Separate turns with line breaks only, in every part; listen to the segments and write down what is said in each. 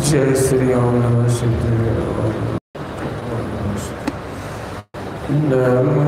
जय श्री ओम नमः शिवाय। नमो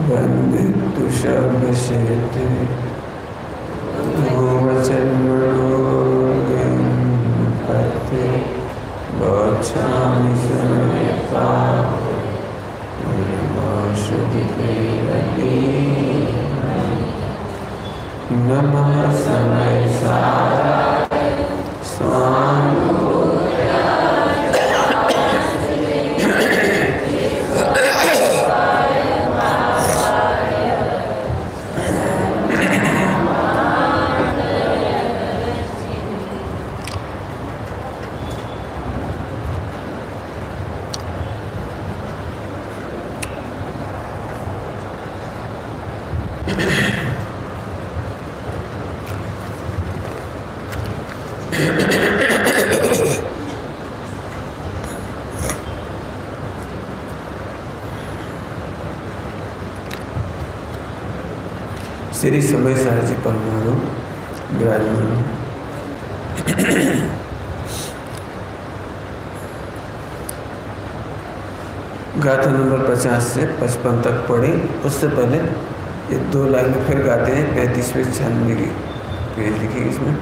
वंदे तुषारशेते वचनमणोगणपते गच्छामि समयपाः नमः समयसाराय श्री समय सारजी परमाणु विराजमान। गाथा नंबर 50 से 55 तक पढ़े। उससे पहले ये 2 लाइन फिर गाते हैं। 35वें 96 की पेज लिखी इसमें।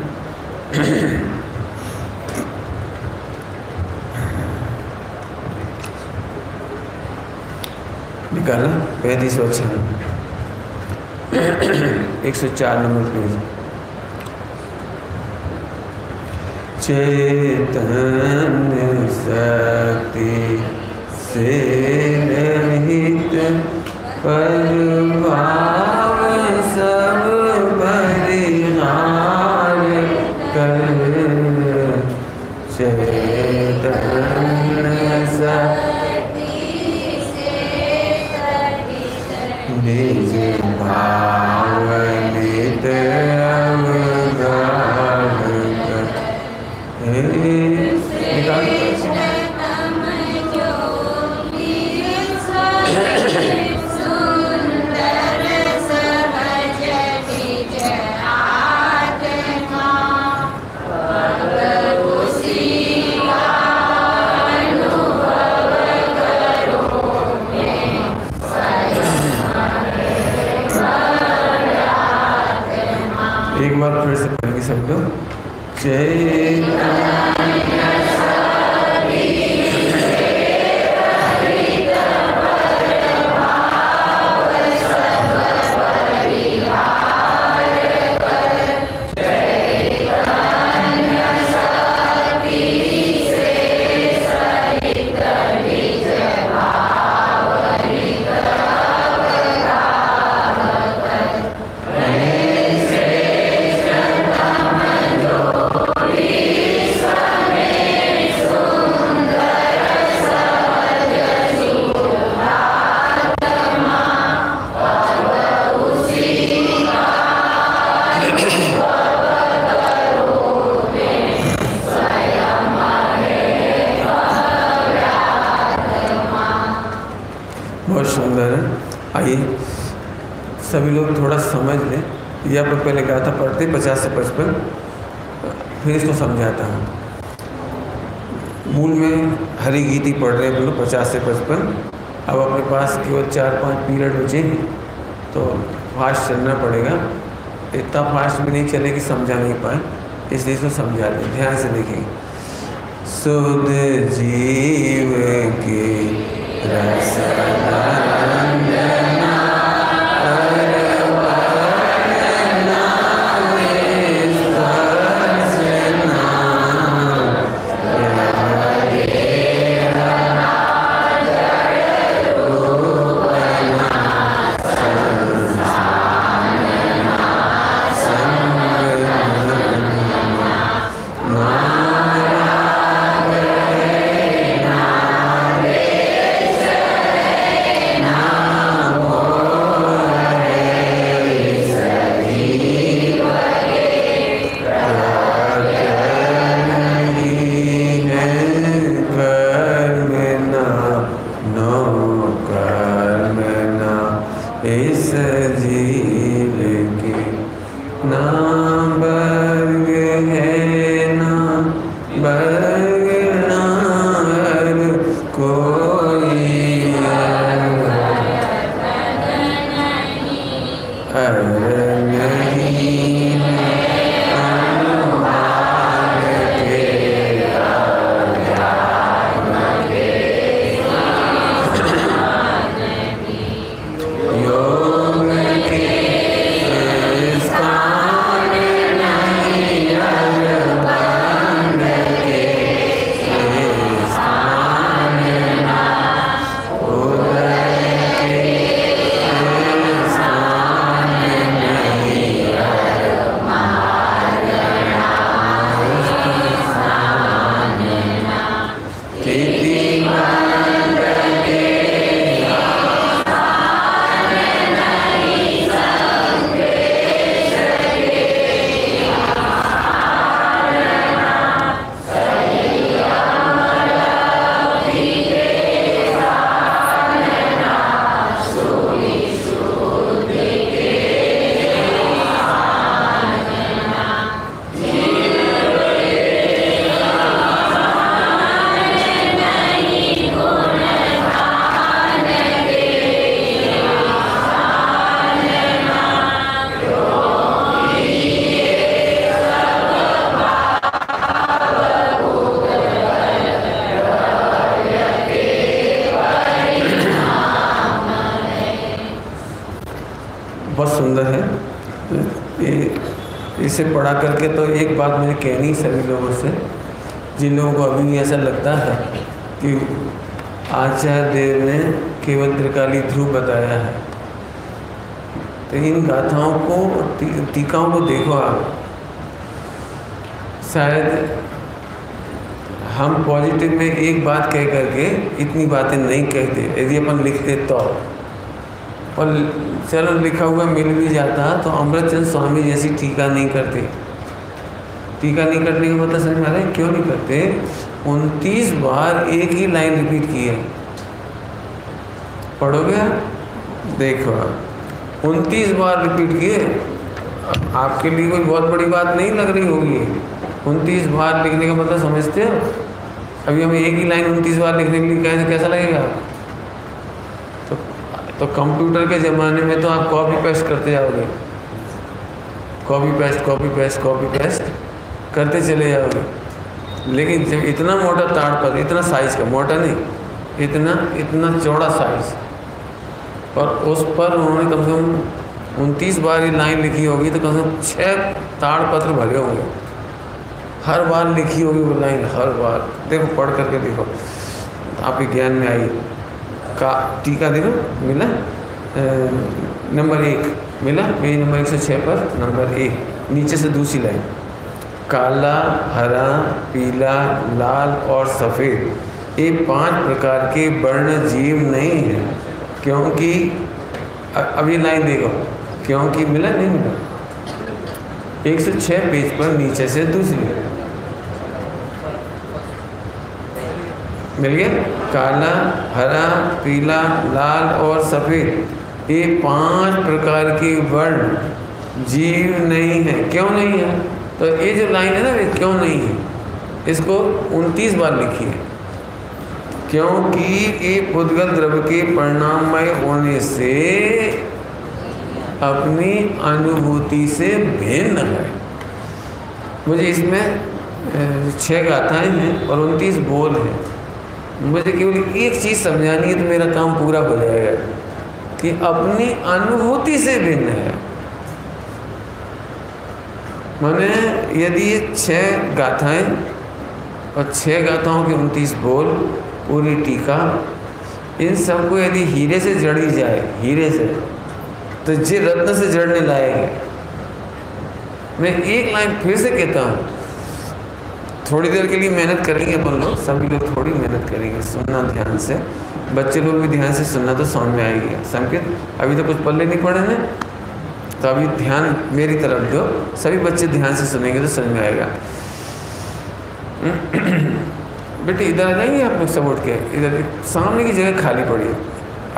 निकाला 35 और 96 104 नंबर पेज। चैतन्य शक्ति से रहित परभाव सब परिहार कर। चैतन्य शक्ति से निज भाव नित एक बार फिर से पढ़ेंगे सब लोग। बहुत सुंदर है। आइए सभी लोग थोड़ा समझ लें। ये आप लोग पहले गाथा पढ़ते 50 से 55, फिर इसको समझाता हूँ। मूल में हरि गीति पढ़ रहे हैं हम लोग 50 से 55। अब अपने पास केवल 4-5 पीरियड बचे हैं, तो फास्ट चलना पड़ेगा। इतना फास्ट भी नहीं चले कि समझा नहीं पाए, इसलिए इसको समझा दें। ध्यान से देखिए। सुध जीव की रसना इसे पढ़ा करके तो एक बात मुझे कहनी सभी लोगों से, जिन लोगों को अभी भी ऐसा लगता है कि आचार्य देव ने केवल त्रिकाली ध्रुव बताया है, तो इन गाथाओं को, टीकाओं को देखो आप। शायद हम पॉजिटिव में एक बात कह करके इतनी बातें नहीं कहते, यदि अपन लिखते तो। और चलो लिखा हुआ मिल भी जाता तो अमृतचंद स्वामी जैसी टीका नहीं करते। टीका नहीं करने का मतलब समझ में आ रहा है क्यों नहीं करते? 29 बार एक ही लाइन रिपीट की है। पढ़ोगे देखो, 29 बार रिपीट किए। आपके लिए कोई बहुत बड़ी बात नहीं लग रही होगी 29 बार लिखने का मतलब, समझते हो? अभी हमें एक ही लाइन 29 बार लिखने के लिए कहें तो कैसा लगेगा? तो कंप्यूटर के ज़माने में तो आप कॉपी पेस्ट करते जाओगे, कॉपी पेस्ट करते चले जाओगे। लेकिन जब इतना मोटा ताड़पत्र, इतना साइज़ का, मोटा नहीं, इतना चौड़ा साइज़, और उस पर उन्होंने कम से कम 29 बार ये लाइन लिखी होगी, तो कम से कम 6 ताड़पत्र भरे होंगे। हर बार लिखी होगी वो लाइन, हर बार। देखो पढ़ करके देखो, आपके ज्ञान में आई। का टीका देखो मिला, नंबर 1 मिला, पेज नंबर 106 पर नंबर 1, नीचे से दूसरी लाइन। काला, हरा, पीला, लाल और सफ़ेद ये 5 प्रकार के वर्ण जीव नहीं हैं, क्योंकि अब ये लाइन देखो, क्योंकि मिला नहीं मिला, 106 पेज पर नीचे से दूसरी मिल गया। काला, हरा, पीला, लाल और सफ़ेद, ये 5 प्रकार के वर्ण जीव नहीं है। क्यों नहीं है? तो ये जो लाइन है ना, ये क्यों नहीं है, इसको 29 बार लिखिए। क्योंकि ये पुद्गल द्रव्य के परिणाममय होने से अपनी अनुभूति से भिन्न है। मुझे इसमें 6 गाथाएं हैं और 29 बोल हैं। मुझे केवल एक चीज़ समझानी है तो मेरा काम पूरा हो जाएगा कि अपनी अनुभूति से भिन्न है। माने यदि ये 6 गाथाएं और 6 गाथाओं के 29 बोल, पूरी टीका, इन सबको यदि हीरे से जड़ी जाए, हीरे से, तो ये रत्न से जड़ने लायक है। मैं एक लाइन फिर से कहता हूँ, थोड़ी देर के लिए मेहनत करेंगे अपन लोग, सभी लोग थोड़ी मेहनत करेंगे, सुनना ध्यान से, बच्चे लोग भी ध्यान से सुनना तो समझ में आएगी। संकेत अभी तो कुछ पल्ले नहीं पड़े हैं, तो अभी ध्यान मेरी तरफ दो, सभी बच्चे ध्यान से सुनेंगे तो समझ में आएगा। बेटे इधर आ जाएंगे आप लोग सब उठ के, इधर सामने की जगह खाली पड़ी है,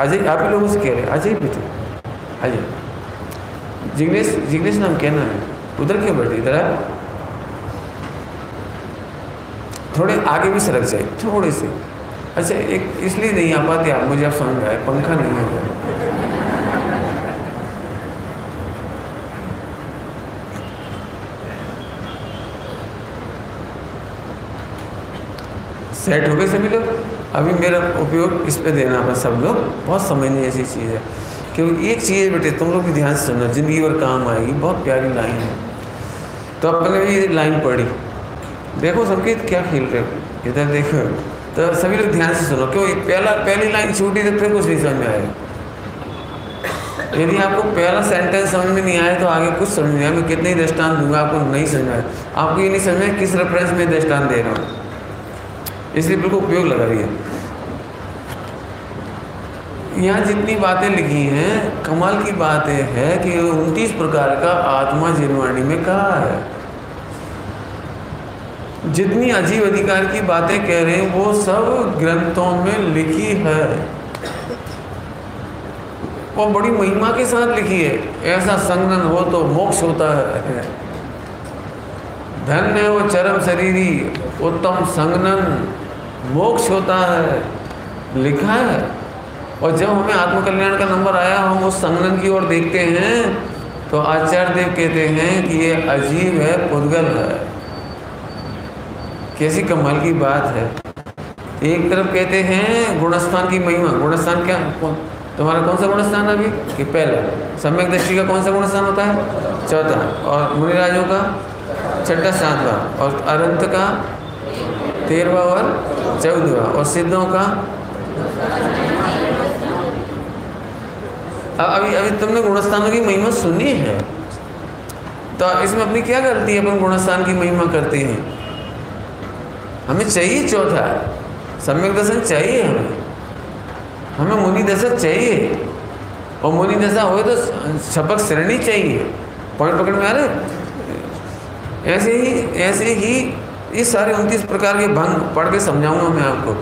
आ जाइए। आप ही लोगों से कह रहे हैं, आ जाइए बेटे, आ जाइए। जिग्नेश, जिग्नेश नाम क्या नाम है? उधर क्यों बैठे, इधर आ, थोड़े आगे भी सरक जाए, थोड़े से। अच्छा, एक इसलिए नहीं आ पाते आप, मुझे आप समझ आए, पंखा नहीं है। सेट हो गए सभी लोग? अभी मेरा उपयोग इस पे देना पर सब लोग, बहुत समझने ऐसी चीज़ है। क्योंकि एक चीज़ बेटे तुम लोग भी ध्यान से सुनना, जिंदगी भर काम आएगी, बहुत प्यारी लाइन है। तो अपने भी ये लाइन पढ़ी, देखो संकेत क्या खेल रहे हो, इधर देखो। तो सभी लोग ध्यान से सुनो, क्यों पहली लाइन छूटी तो फिर कुछ नहीं समझ में आएगा। यदि आपको पहला सेंटेंस समझ में नहीं आए तो आगे कुछ समझ नहीं आया। मैं कितने ही दृष्टांत दूंगा, आपको नहीं समझ आए, आपको ये नहीं समझ में किस रेफरेंस में दृष्टांत दे रहा हूँ, इसलिए बिल्कुल उपयोग लगा रही है। यहाँ जितनी बातें लिखी हैं, कमाल की बात है कि 29 प्रकार का आत्मा जिनवाणी में कहा है। जितनी अजीब अधिकार की बातें कह रहे हैं वो सब ग्रंथों में लिखी है और बड़ी महिमा के साथ लिखी है। ऐसा संगन हो तो मोक्ष होता है, धन्य वो चरम शरीरी, उत्तम संगनन, मोक्ष होता है, लिखा है। और जब हमें आत्मकल्याण का नंबर आया, हम उस संगनन की ओर देखते हैं तो आचार्य देव कहते हैं कि ये अजीब है, पुद्गल है। कैसी कमाल की बात है। एक तरफ कहते हैं गुणस्थान की महिमा, गुणस्थान क्या, तुम्हारा कौन सा गुणस्थान है अभी कि पहला? सम्यक दृष्टि का कौन सा गुणस्थान होता है? चौथा। और मुनिराजों का छठा, सातवां, और अनंत का 13वां और 14वां, और सिद्धों का अभी तुमने गुणस्थानों की महिमा सुनी है, तो इसमें अपनी क्या गलती है? अपन गुणस्थान की महिमा करते हैं। हमें चाहिए चौथा, सम्यक दर्शन चाहिए, हमें मुनि दशक चाहिए, और मुनि दशा हो तो शपक श्रेणी चाहिए। पॉइंट पकड़ में आ रहे? ऐसे ही ये सारे 29 प्रकार के भंग पढ़ के समझाऊंगा मैं आपको।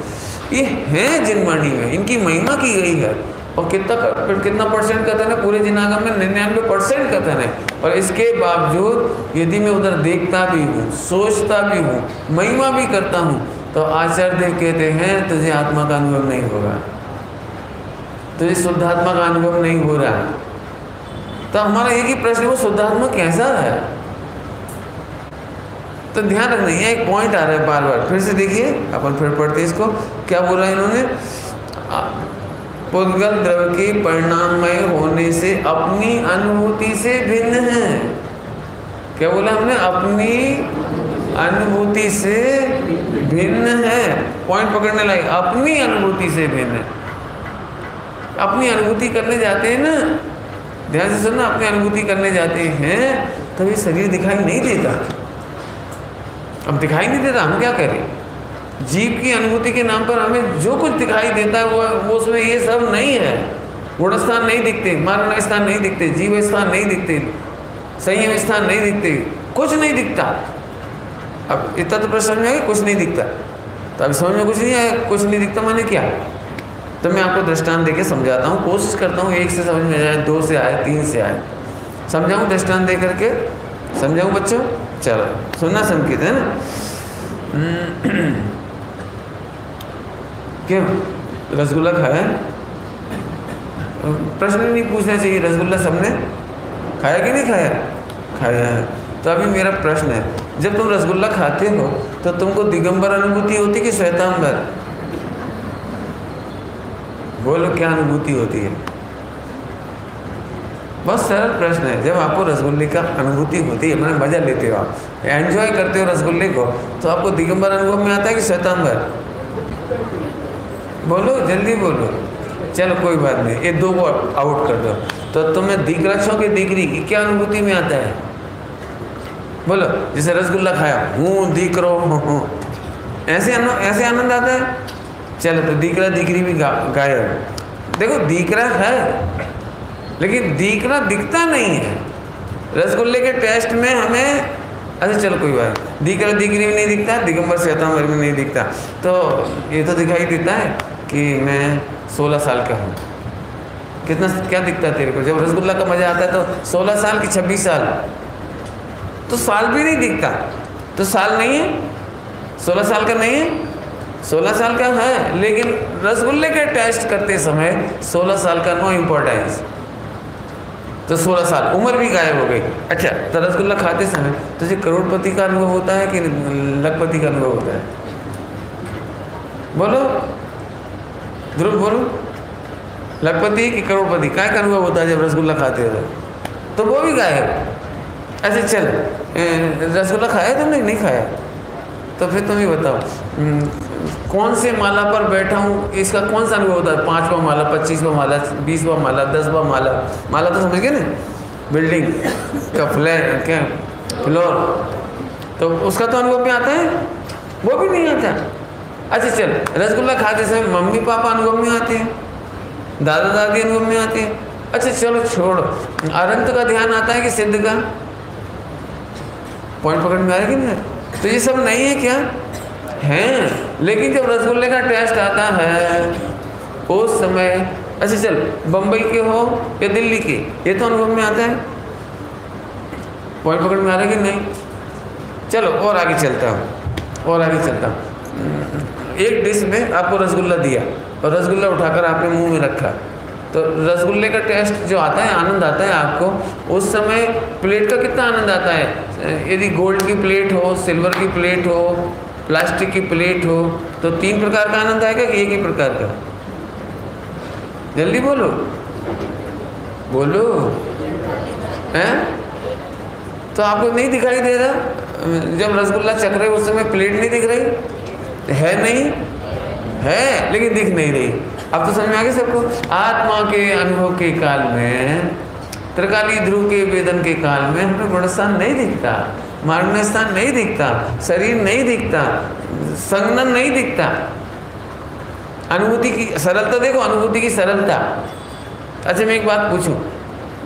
ये हैं जिनवाणी में, इनकी महिमा की गई है। और कितना परसेंट कथन है? पूरे जिनागम में 99% कथन है। और इसके बावजूद यदि मैं उधर देखता भी हूँ, सोचता भी हूँ, महिमा भी करता हूँ, तो आचार्य देव कहते हैं तुझे आत्मा का अनुभव नहीं होगा, तुझे शुद्धात्मा का अनुभव नहीं हो रहा। तो हमारा एक ही प्रश्न, वो शुद्धात्मा कैसा है? तो ध्यान रखना, ये एक पॉइंट आ रहा है बार बार, फिर से देखिए, अपन फिर पढ़ते हैं इसको। क्या बोल रहा है इन्होंने? पुद्गल द्रव्य के परिणाममय होने से अपनी अनुभूति से भिन्न है। क्या बोला हमने? अपनी अनुभूति से भिन्न है। पॉइंट पकड़ने लायक, अपनी अनुभूति से भिन्न है। अपनी अनुभूति करने जाते हैं ना, ध्यान से सुनना, अपनी अनुभूति करने जाते हैं तभी शरीर दिखाई नहीं देता। अब दिखाई नहीं देता, हम क्या करें? जीव की अनुभूति के नाम पर हमें जो कुछ दिखाई देता है वो उसमें ये सब नहीं है। गुणस्थान नहीं दिखते, मानव स्थान नहीं दिखते, जीव स्थान नहीं दिखते, संयम स्थान नहीं दिखते, कुछ नहीं दिखता। अब इतना तो प्रश्न में है, कुछ नहीं दिखता। तो अभी समझ में कुछ नहीं आया, कुछ नहीं दिखता मैंने क्या? तो मैं आपको दृष्टांत देके समझाता हूँ, कोशिश करता हूँ 1 से समझ में आए, 2 से आए, 3 से आए, समझाऊँ दृष्टांत दे करके समझाऊँ बच्चों? चलो सुनना संकेत है ना। क्यों रसगुल्ला खाया? प्रश्न नहीं पूछना चाहिए, रसगुल्ला सबने खाया कि नहीं खाया? खाया है। तो अभी मेरा प्रश्न है, जब तुम रसगुल्ला खाते हो तो तुमको दिगंबर अनुभूति होती कि श्वेतांबर? बोलो क्या अनुभूति होती है? बहुत सरल प्रश्न है। जब आपको रसगुल्ले का अनुभूति होती है, मैंने मजा लेते हो, आप एंजॉय करते हो रसगुल्ले को, तो आपको दिगंबर अनुभव में आता है कि श्वेतांबर? बोलो जल्दी बोलो। चलो कोई बात नहीं, ये 2 को आउट कर दो। तो तुम्हें दिग्रक्षों की डिग्री की क्या अनुभूति में आता है? बोलो। जैसे रसगुल्ला खाया, हूँ दिख रो हूँ, ऐसे आनंद आता है। चलो तो दिखरा दिखरी भी गायब। देखो दिखरा है लेकिन दिखरा दिखता नहीं है। रसगुल्ले के टेस्ट में हमें, अच्छा चलो कोई बात, दिखरा दिखरी भी नहीं दिखता, दिगंबर श्वेतांबर भी नहीं दिखता, तो ये तो दिखाई देता है कि मैं 16 साल का हूँ। कितना क्या दिखता है तेरे को? जब रसगुल्ला का मजा आता है तो 16 साल की 26 साल, तो साल भी नहीं दिखता, तो साल नहीं है, 16 साल का नहीं है, 16 साल का है, लेकिन रसगुल्ले के टेस्ट करते समय 16 साल का नो इम्पोर्टेंस, तो 16 साल उम्र भी गायब हो गई। अच्छा तो रसगुल्ला खाते समय तुझे करोड़पति का अनुभव होता है कि लखपति का अनुभव होता है? बोलो ध्रुव बोलो, लखपति कि करोड़पति काय का अनुभव होता है जब रसगुल्ला खाते हो? तो वो भी गायब। अच्छा चल रसगुल्ला खाया तुमने? नहीं खाया, तो फिर तुम ही बताओ कौन से माला पर बैठा हूँ, इसका कौन सा अनुभव होता है? 5वां माला, 25वां माला, 20वां माला, 10वां माला, माला तो समझ गए ना, बिल्डिंग का फ्लैट क्या फ्लोर, तो उसका तो अनुभव में आता है? वो भी नहीं आता। अच्छा चल रसगुल्ला खाते समय मम्मी पापा अनुभव में आते हैं, दादा दादी अनुभव में आते हैं। अच्छा चलो छोड़, अनंत का ध्यान आता है कि सिद्ध का? पॉइंट पकड़ में आ रहा है कि नहीं? तो ये सब नहीं है क्या? हैं, लेकिन जब रसगुल्ले का टेस्ट आता है उस समय, अच्छा चल बम्बई के हो या दिल्ली के, ये तो अनुभव में आता है। पॉइंट पकड़ में आ रहा है कि नहीं? चलो और आगे चलता हूँ, और आगे चलता हूँ। एक डिश में आपको रसगुल्ला दिया और रसगुल्ला उठाकर आपने मुंह में रखा, तो रसगुल्ले का टेस्ट जो आता है, आनंद आता है आपको, उस समय प्लेट का कितना आनंद आता है? यदि गोल्ड की प्लेट हो, सिल्वर की प्लेट हो, प्लास्टिक की प्लेट हो, तो 3 प्रकार का आनंद आएगा कि एक ही प्रकार का? जल्दी बोलो बोलो हैं? तो आपको नहीं दिखाई दे रहा जब रसगुल्ला चख रहे उस समय प्लेट नहीं दिख रही है? नहीं है, लेकिन दिख नहीं रही। अब तो समझ में आ गया सबको? आत्मा के अनुभव के काल में, त्रिकाली ध्रुव के वेदन के काल में हमें गुणस्थान नहीं दिखता, मार्ग स्थान नहीं दिखता, शरीर नहीं दिखता, संगनन नहीं दिखता। अनुभूति की सरलता देखो, अनुभूति की सरलता। अच्छा मैं एक बात पूछूं,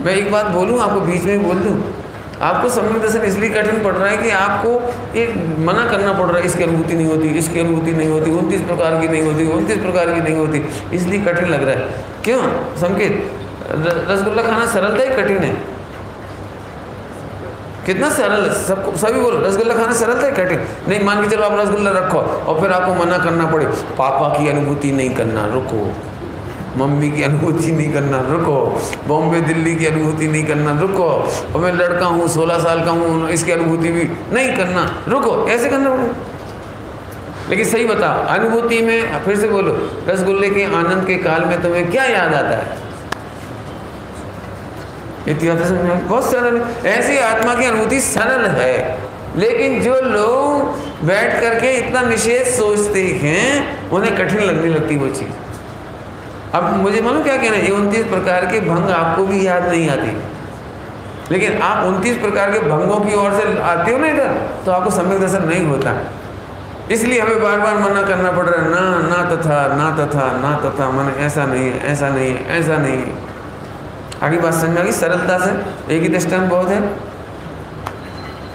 मैं एक बात बोलूं, आपको बीच में बोल दूं? आपको सम्यक दर्शन इसलिए कठिन पड़ रहा है कि आपको एक मना करना पड़ रहा है, इसकी अनुभूति नहीं होती, इसकी अनुभूति नहीं होती, 29 प्रकार की नहीं होती, 29 प्रकार की नहीं होती, इसलिए कठिन लग रहा है। क्यों संकेत? रसगुल्ला खाना सरलता ही कठिन है? कितना सरल है, सबको सभी बोलो रसगुल्ला खाना सरलता है कठिन? नहीं, मान के चलो आप रसगुल्ला रखो और फिर आपको मना करना पड़े, पापा की अनुभूति नहीं करना, रुको, मम्मी की अनुभूति नहीं करना, रुको, बॉम्बे दिल्ली की अनुभूति नहीं करना, रुको, और मैं लड़का हूँ 16 साल का हूँ, इसकी अनुभूति भी नहीं करना, रुको, ऐसे करना पड़ेगा। लेकिन सही बताओ, अनुभूति में फिर से बोलो, रसगुल्ले के आनंद के काल में तुम्हें क्या याद आता है? इतिहास में बहुत सरल है। ऐसी आत्मा की अनुभूति सरल है, लेकिन जो लोग बैठ करके इतना निषेध सोचते हैं उन्हें कठिन लगने लगती वो चीज़। अब मुझे मालूम क्या कहना है, ये 29 प्रकार के भंग आपको भी याद नहीं आती, लेकिन आप 29 प्रकार के भंगों की ओर से आते हो ना इधर, तो आपको सम्यक दर्शन नहीं होता। इसलिए हमें बार बार मना करना पड़ रहा है, ना तथा ना तथा ना तथा, मन ऐसा नहीं है, ऐसा नहीं है, ऐसा नहीं है। आगे बात समझ में आ गई सरलता से? एक ही दृष्टांत बहुत है,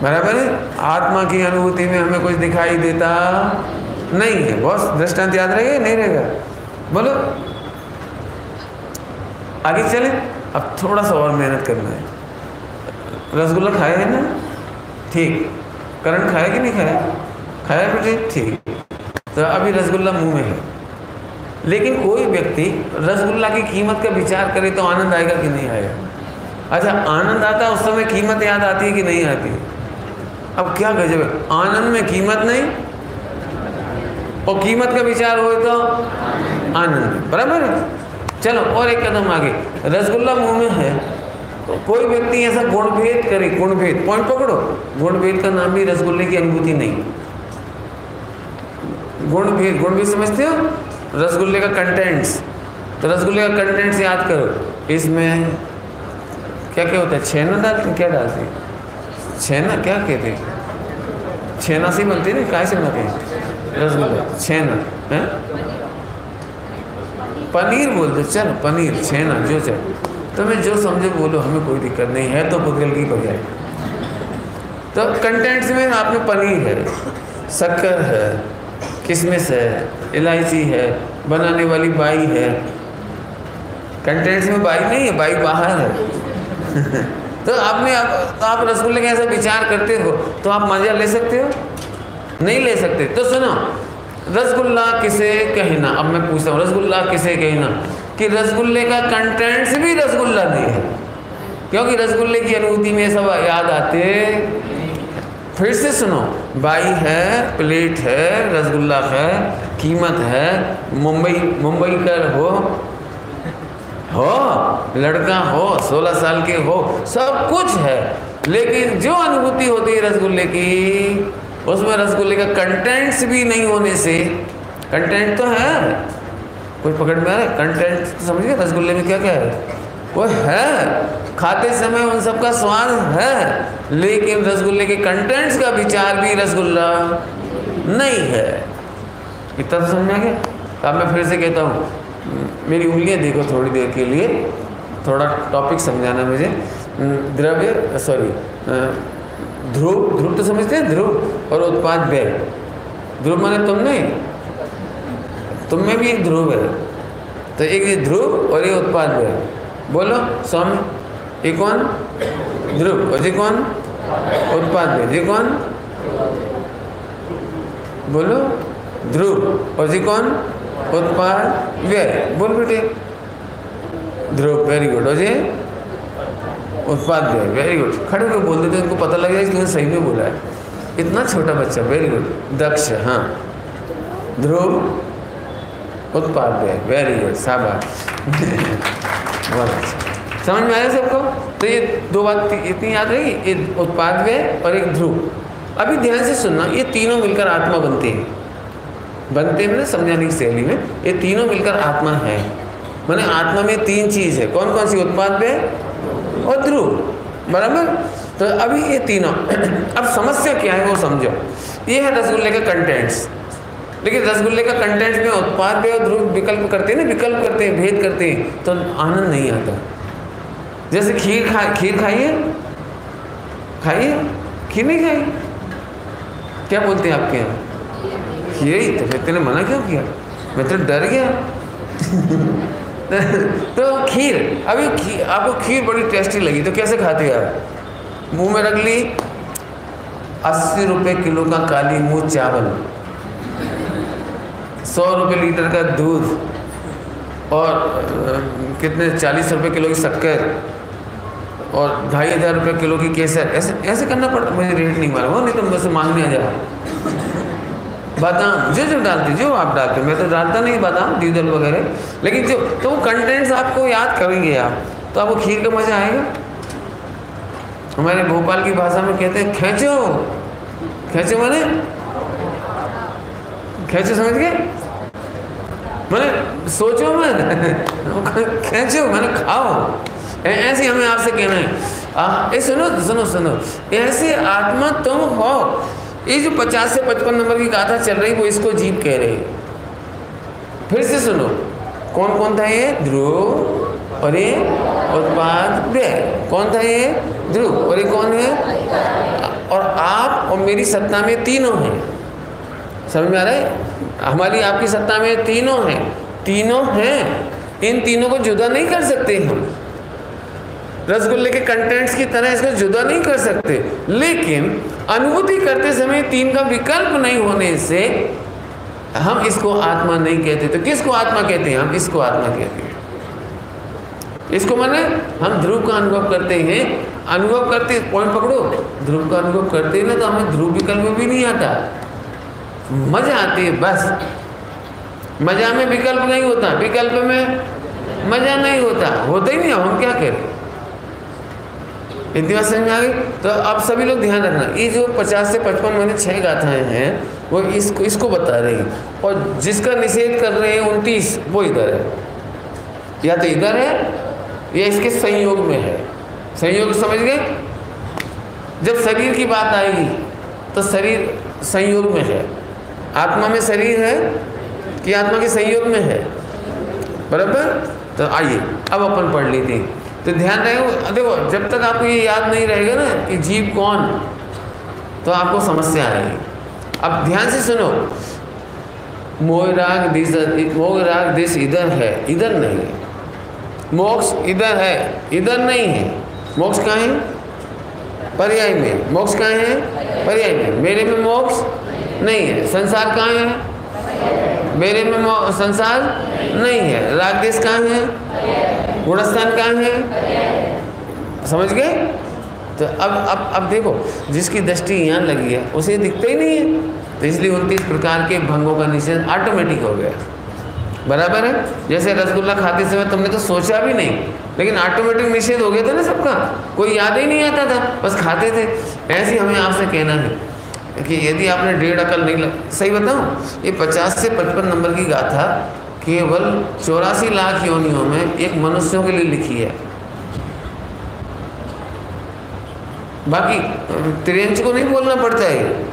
बराबर है। आत्मा की अनुभूति में हमें कुछ दिखाई देता नहीं है। बहुत दृष्टांत याद रहेगा नहीं रहेगा? बोलो। आगे चले। अब थोड़ा सा और मेहनत करना है। रसगुल्ला खाया है ना? ठीक। करण खाया कि नहीं खाया? खाया बेटे? ठीक। तो अभी रसगुल्ला मुंह में है, लेकिन कोई व्यक्ति रसगुल्ला की कीमत का विचार करे तो आनंद आएगा कि नहीं आएगा? अच्छा, आनंद आता है उस समय, कीमत याद आती है कि नहीं आती है? अब क्या गजब है, आनंद में कीमत नहीं और कीमत का विचार हो तो आनंद, बराबर है। चलो और एक कदम आगे। रसगुल्ला मुंह में है तो कोई व्यक्ति ऐसा गुणभेद करे, गुणभेद, पॉइंट पकड़ो, गुणभेद का नाम भी रसगुल्ले की अनुभूति नहीं। गुणभेद, गुणभेद समझते हो? रसगुल्ले का कंटेंट्स, तो रसगुल्ले का कंटेंट्स याद करो। इसमें क्या क्या होता है? छेना डालते, क्या डालते हैं? छेना क्या कहते हैं? छेना से बनती है ना, काय से बनाते हैं रसगुल्ला? छेना है, पनीर बोलते, चलो पनीर, छेना, जो चाहे तुम्हें जो समझो बोलो, हमें कोई दिक्कत नहीं है। तो पुद्गल की बजाय तो कंटेंट्स में आपने पनीर है, शक्कर है, किशमिश है, इलायची है, बनाने वाली बाई है। कंटेंट्स में बाई नहीं है, बाई बाहर है। तो आपने आप रसगुल्ले का ऐसा विचार करते हो तो आप मजा ले सकते हो? नहीं ले सकते। तो सुनो, रसगुल्ला किसे कहना, अब मैं पूछता हूँ रसगुल्ला किसे कहना, कि रसगुल्ले का कंटेंट्स भी रसगुल्ला नहीं है, क्योंकि रसगुल्ले की अनुभूति में सब याद आते। फिर से सुनो, बाई है, प्लेट है, रसगुल्ला है, कीमत है, मुंबई कर हो, लड़का हो, 16 साल के हो, सब कुछ है, लेकिन जो अनुभूति होती है रसगुल्ले की, उसमें रसगुल्ले का कंटेंट्स भी नहीं होने से, कंटेंट तो है, कोई पकड़ में आ रहा है? कंटेंट तो समझिए रसगुल्ले में क्या क्या है, वो है, खाते समय उन सब का स्वाद है, लेकिन रसगुल्ले के कंटेंट्स का विचार भी रसगुल्ला नहीं है। इतना तो समझ में आ गया? तो अब मैं फिर से कहता हूँ, मेरी उंगलियां देखो थोड़ी देर के लिए, थोड़ा टॉपिक समझाना मुझे। द्रव्य, सॉरी, ध्रुव, ध्रुव तो समझते हैं, ध्रुव और उत्पाद व्यय। ध्रुव माने तुम नहीं, तुम में भी एक ध्रुव है, तो एक ये ध्रुव और ये उत्पाद व्यय। बोलो स्वामी, ये कौन? ध्रुव, और ये कौन? उत्पाद व्यय। ये कौन? बोलो ध्रुव, और ये कौन? उत्पाद व्यय। बोल बेटे, ध्रुव, वेरी गुड, और ये उत्पाद व्यय, वेरी गुड। खड़े होकर बोल देते, उनको पता लगेगा कि तुमने सही में बोला है। इतना छोटा बच्चा, वेरी गुड, दक्ष, हाँ। ध्रुव, उत्पाद व्यय, वेरी गुड, शाबाश। बहुत अच्छा, समझ में आया सबको? तो ये दो बात इतनी याद रहेगी, एक उत्पाद व्यय और एक ध्रुव। अभी ध्यान से सुनना, ये तीनों मिलकर आत्मा बनते हैं। बनते हैं समझाने की शैली में, ये तीनों मिलकर आत्मा है। माने आत्मा में तीन चीज है, कौन कौन सी? उत्पाद व्यय और ध्रुव, बराबर। तो अभी ये तीनों अब समस्या क्या है वो समझो। ये है रसगुल्ले के कंटेंट्स, लेकिन रसगुल्ले का कंटेंट्स में उत्पाद व्यय और ध्रुव विकल्प करते हैं ना, विकल्प करते हैं, भेद करते हैं, तो आनंद नहीं आता। जैसे खीर खाइए, खाइए, खीर नहीं खाई, क्या बोलते हैं आपके यहाँ? खीर ही। तो फिर तेने मना क्यों किया? मैं तो डर गया। तो खीर, अभी आपको खीर बड़ी टेस्टी लगी तो कैसे खाते यार? मुंह में रख ली, 80 रुपये किलो का काली मूंछ चावल, 100 रुपये लीटर का दूध और कितने 40 रुपये किलो की शक्कर और 2500 रुपये किलो की केसर। ऐसे ऐसे करना पड़ता। मुझे रेट नहीं मालूम, नहीं तो मुझसे मांगने आ जाओ। बादाम जो डालते, जो आप डालते, मैं तो डालता नहीं बादाम, डीजल वगैरह, लेकिन जो तो वो कंटेंट्स आपको याद करेंगे आप, तो आपको खीर का मजा आएगा। हमारे भोपाल की भाषा में कहते हैं खेचो, खेचो माने खेचो, समझ गए? मैंने सोचो मत, खेचो मैंने खाओ। ऐसे हमें आपसे कहना है। सुनो सुनो सुनो, ऐसे आत्मा तुम हो। ये जो 50 से 55 नंबर की गाथा चल रही, वो इसको जीव कह रहे। फिर से सुनो, कौन कौन था ये? ध्रुव और ये उत्पाद व्यय। कौन था ये? ध्रुव। और ये कौन है? और आप और मेरी सत्ता में तीनों हैं। समझ में आ रहा है? हमारी आपकी सत्ता में तीनों हैं, इन तीनों को जुदा नहीं कर सकते हम। रसगुल्ले के कंटेंट्स की तरह इसको जुदा नहीं कर सकते, लेकिन अनुभूति करते समय तीन का विकल्प नहीं होने से हम इसको आत्मा नहीं कहते। तो किसको आत्मा कहते हैं? हम इसको आत्मा कहते हैं। इसको माने हम ध्रुव का अनुभव करते हैं, अनुभव करते, पॉइंट पकड़ो, ध्रुव का अनुभव करते हैं ना, तो हमें ध्रुव विकल्प भी नहीं आता, मजा आती है बस। मजा में विकल्प नहीं होता, विकल्प में मजा नहीं होता, होता ही नहीं। हम क्या करें? इतनी बात समझ में आ गई? तो अब सभी लोग ध्यान रखना, ये जो 50 से 55 मैंने 6 गाथाएं हैं वो इसको बता रही हैं, और जिसका निषेध कर रहे हैं 29 वो इधर है, या तो इधर है या इसके संयोग में है। संयोग समझ गए? जब शरीर की बात आएगी तो शरीर संयोग में है, आत्मा में शरीर है कि आत्मा के संयोग में है, बराबर? तो आइए अब अपन पढ़ लेते हैं। तो ध्यान रहे, देखो जब तक आपको ये याद नहीं रहेगा ना कि जीव कौन, तो आपको समस्या आएगी। अब ध्यान से सुनो, मोह राग देश इधर है, इधर नहीं है। मोक्ष इधर है, इधर नहीं है। मोक्ष कहाँ है? पर्याय में। मोक्ष कहाँ है? पर्याय में। मेरे में मोक्ष नहीं है। संसार कहाँ है? मेरे में संसार नहीं है। राग देश कहाँ है? गुणस्थान कहाँ है? समझ गए? तो अब देखो, जिसकी दृष्टि यहाँ लगी है उसे दिखता ही नहीं है, तो इसलिए 29 प्रकार के भंगों का निषेध ऑटोमेटिक हो गया। बराबर है? जैसे रसगुल्ला खाते समय तुमने तो सोचा भी नहीं, लेकिन ऑटोमेटिक निषेध हो गया था ना सबका, कोई याद ही नहीं आता था, बस खाते थे। ऐसे हमें आपसे कहना है कि यदि आपने 1.5 अकल नहीं सही बताऊं, ये 50 से 55 नंबर की गाथा केवल 84 लाख योनियों में एक मनुष्यों के लिए लिखी है। बाकी त्रियंच को नहीं बोलना पड़ता है,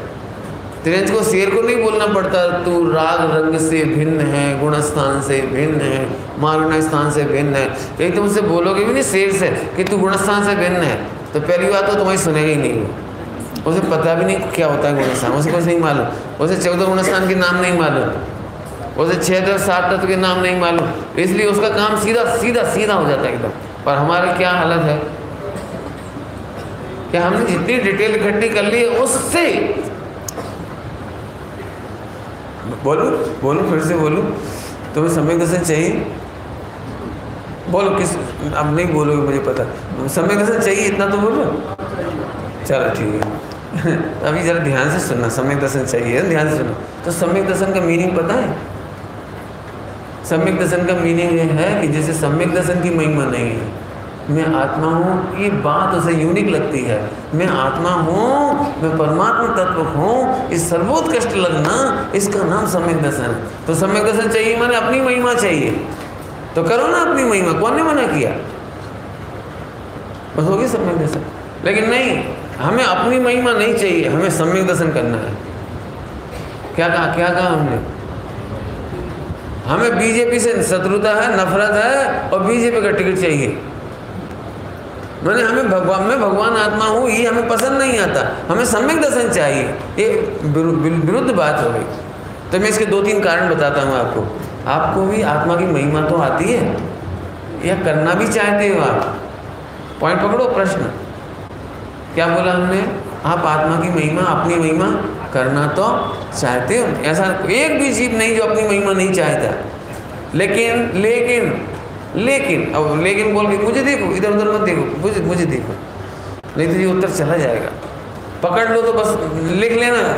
त्रियंच को शेर को नहीं बोलना पड़ता तू राग रंग से भिन्न है, गुणस्थान से भिन्न है, मार्गण स्थान से भिन्न है। यदि तुम उससे बोलोगे भी नहीं शेर से कि तू गुणस्थान से भिन्न है, तो पहली बात तो तुम्हारी सुनेगा ही नहीं, उसे पता भी नहीं क्या होता है गुणस्थान, उसे कुछ नहीं मालूम, उसे 14 गुणस्थान के नाम नहीं मालूम, उसे 6 7 तत्व के नाम नहीं मालूम, इसलिए उसका काम सीधा सीधा सीधा हो जाता है एकदम। पर हमारा क्या हालत है कि हमने जितनी डिटेल इकट्ठी कर ली उससे बोलो फिर से बोलो, तुम्हें सम्यक दर्शन चाहिए? बोलो किस, अब नहीं बोलोगे मुझे पता, सम्यक दर्शन चाहिए इतना तो बोलो। चलो ठीक है अभी जरा ध्यान से सुनना, सम्यक दर्शन चाहिए ध्यान से सुनना। तो सम्यक दर्शन का मीनिंग पता है? सम्यक दर्शन का मीनिंग ये है कि जैसे सम्यक दर्शन की महिमा नहीं है, मैं आत्मा हूँ, ये बात उसे यूनिक लगती है, मैं आत्मा हूँ, मैं परमात्मा तत्व हूँ, इस सर्वोत्कृष्ट लगना, इसका नाम सम्यक दर्शन है। तो सम्यक दर्शन चाहिए माने अपनी महिमा चाहिए, तो करो ना अपनी महिमा, कौन ने मना किया? बस होगी सम्यक दर्शन। लेकिन नहीं, हमें अपनी महिमा नहीं चाहिए, हमें सम्यक दर्शन करना है। क्या कहा हमने? हमें बीजेपी से शत्रुता है, नफरत है, और बीजेपी का टिकट चाहिए। मैंने हमें भगवान आत्मा हूँ ये हमें पसंद नहीं आता, हमें सम्यक दर्शन चाहिए, ये विरुद्ध बात हो गई। तो मैं इसके 2-3 कारण बताता हूँ आपको। आपको भी आत्मा की महिमा तो आती है, या करना भी चाहते हो आप? पॉइंट पकड़ो, प्रश्न क्या बोला हमने? आप आत्मा की महिमा, अपनी महिमा करना तो चाहते हो। ऐसा एक भी जीव नहीं जो अपनी महिमा नहीं चाहता। लेकिन अब लेकिन बोल के मुझे देखो, इधर उधर मत देखो, मुझे देखो, नहीं तो ये उत्तर चला जाएगा। पकड़ लो तो बस लिख लेना,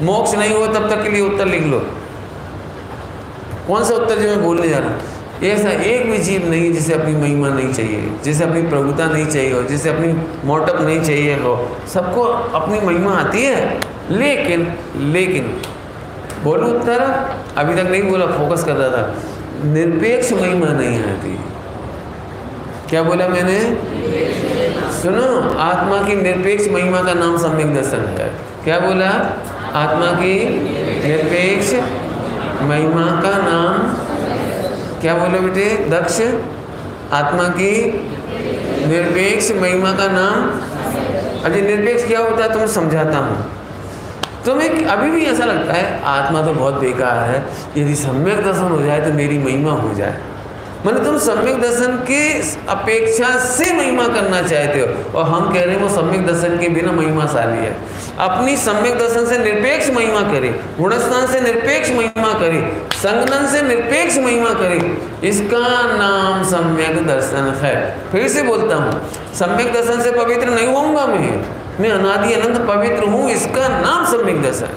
मोक्ष नहीं हो तब तक के लिए उत्तर लिख लो। कौन सा उत्तर जो मैं बोलने जा रहा हूँ? ऐसा एक भी जीव नहीं जिसे अपनी महिमा नहीं चाहिए, जिसे अपनी प्रभुता नहीं चाहिए हो, जिसे अपनी मोटप नहीं चाहिए हो। सबको अपनी महिमा आती है, लेकिन बोलो उत्तर, अभी तक नहीं बोला, फोकस कर रहा था। निरपेक्ष महिमा नहीं आती। क्या बोला मैंने? सुनो, आत्मा की निरपेक्ष महिमा का नाम सम्यक दर्शन है। क्या बोला? आत्मा की निरपेक्ष महिमा का नाम क्या बोले बेटे? दक्ष, आत्मा की निरपेक्ष महिमा का नाम। अरे निरपेक्ष क्या होता है तुम्हें समझाता हूँ। तुम्हें अभी भी ऐसा लगता है आत्मा तो बहुत बेकार है, यदि सम्यक दर्शन हो जाए तो मेरी महिमा हो जाए। मतलब तुम सम्यक दर्शन की अपेक्षा से महिमा करना चाहते हो, और हम कह रहे हैं वो सम्यक दर्शन के बिना महिमाशाली है। अपनी सम्यक दर्शन से निरपेक्ष महिमा करे, गुणस्थान से निरपेक्ष महिमा करे, संगठन से निरपेक्ष महिमा करे, इसका नाम सम्यक दर्शन है। फिर से बोलता हूँ, सम्यक दर्शन से पवित्र नहीं होऊंगा मैं अनादि अनंत पवित्र हूँ, इसका नाम सम्यक दर्शन।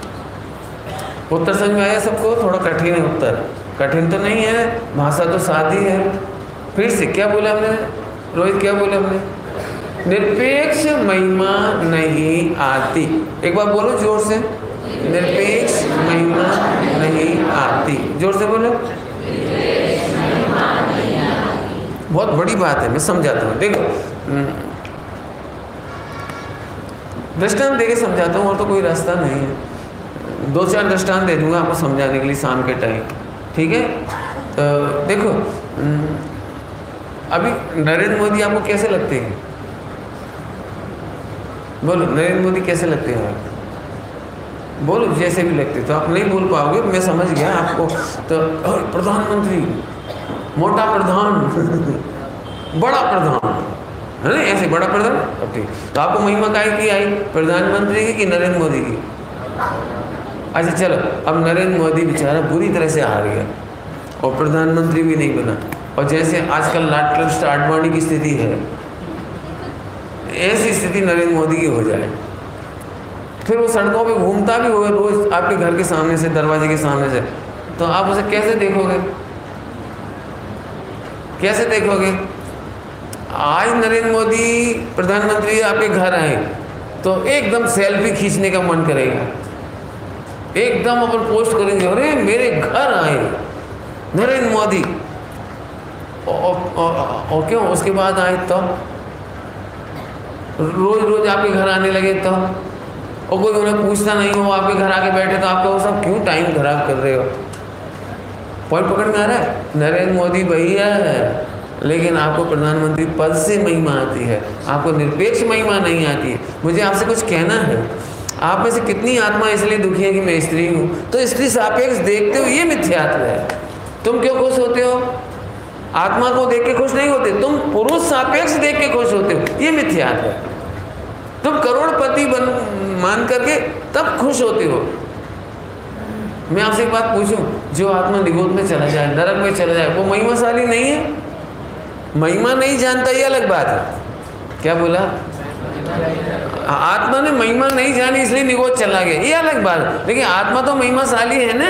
उत्तर समझ में आया सबको? थोड़ा कठिन है उत्तर, कठिन तो नहीं है, भाषा तो सादी है। फिर से क्या बोला हमने रोहित, क्या बोला हमने? निरपेक्ष महिमा नहीं आती। एक बार बोलो जोर से, निरपेक्ष महिमा नहीं आती। जोर से बोलो। बहुत बड़ी बात है, मैं समझाता हूँ। देखो दृष्टांत देके समझाता हूँ, और तो कोई रास्ता नहीं है। 2-4 दृष्टांत दे दूंगा आपको समझाने के लिए शाम के टाइम, ठीक है? तो देखो अभी नरेंद्र मोदी आपको कैसे लगते हैं? बोलो, नरेंद्र मोदी कैसे लगते हैं आप? बोलो, जैसे भी लगते। तो आप नहीं बोल पाओगे, मैं समझ गया आपको। तो प्रधानमंत्री, मोटा प्रधान बड़ा प्रधान है ना, ऐसे बड़ा प्रधान। अब ठीक, तो आपको महिमा काहे की आई? प्रधानमंत्री की कि नरेंद्र मोदी की? अच्छा चलो, अब नरेंद्र मोदी बेचारा बुरी तरह से हार गया और प्रधानमंत्री भी नहीं बना, और जैसे आजकल लाटलस्ट आडवाणी की स्थिति है, ऐसी स्थिति नरेंद्र मोदी की हो जाए, फिर वो सड़कों पे घूमता भी होगा रोज आपके घर के सामने से, दरवाजे के सामने से, तो आप उसे कैसे देखोगे? कैसे देखोगे? आज नरेंद्र मोदी प्रधानमंत्री आपके घर आए तो एकदम सेल्फी खींचने का मन करेगा, एकदम अपन पोस्ट करेंगे, अरे मेरे घर आए नरेंद्र मोदी। और क्यों उसके बाद आए तो रोज रोज आपके घर आने लगे तो, और कोई उन्हें पूछता नहीं हो, आपके घर आके बैठे तो आपका वो सब क्यों टाइम खराब कर रहे हो? पॉइंट पकड़ में आ रहा है? नरेंद्र मोदी भैया है, लेकिन आपको प्रधानमंत्री पद से महिमा आती है, आपको निरपेक्ष महिमा नहीं आती है। मुझे आपसे कुछ कहना है, आप में से कितनी आत्मा इसलिए दुखी है कि मैं स्त्री हूँ? तो स्त्री सापेक्ष देखते हो, ये मिथ्यात्व है। तुम क्यों खुश होते हो? आत्मा को देख के खुश नहीं होते, तुम पुरुष सापेक्ष देख के खुश होते हो, ये मिथ्यात्व है। तुम करोड़पति मान करके तब खुश होते हो। मैं आपसे एक बात पूछूं, जो आत्मा निगोद में चला जाए, नरक में चला जाए, वो महिमाशाली नहीं है? महिमा नहीं जानता, ये अलग बात है। क्या बोला? आत्मा ने महिमा नहीं जानी इसलिए निगोद चला गया, ये अलग बात है। लेकिन आत्मा तो महिमाशाली है ना।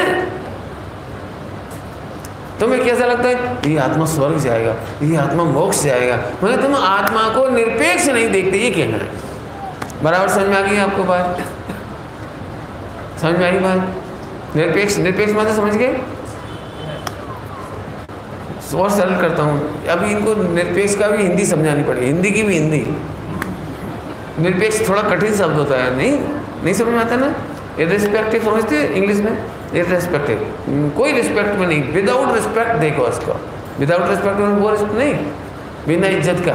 तुम्हें कैसा लगता है ये आत्मा स्वर्ग जाएगा, ये आत्मा मोक्ष जाएगा? मतलब तुम आत्मा को निरपेक्ष नहीं देखते, ये कहना है। बराबर समझ में आ गई आपको बात? समझ में आई बात? निरपेक्ष, निरपेक्ष मतलब समझ गए? और सरल करता हूँ, अभी इनको निरपेक्ष का भी हिंदी समझानी पड़ेगी, हिंदी की भी हिंदी। निरपेक्ष थोड़ा कठिन शब्द होता है, नहीं समझ में आता ना? इररिस्पेक्टिव समझते हैं इंग्लिश में? इररिस्पेक्टिव, कोई रिस्पेक्ट में नहीं, विदाउट रिस्पेक्ट देखो इसको। विदाउट रिस्पेक्ट वो नहीं, बिना इज्जत का।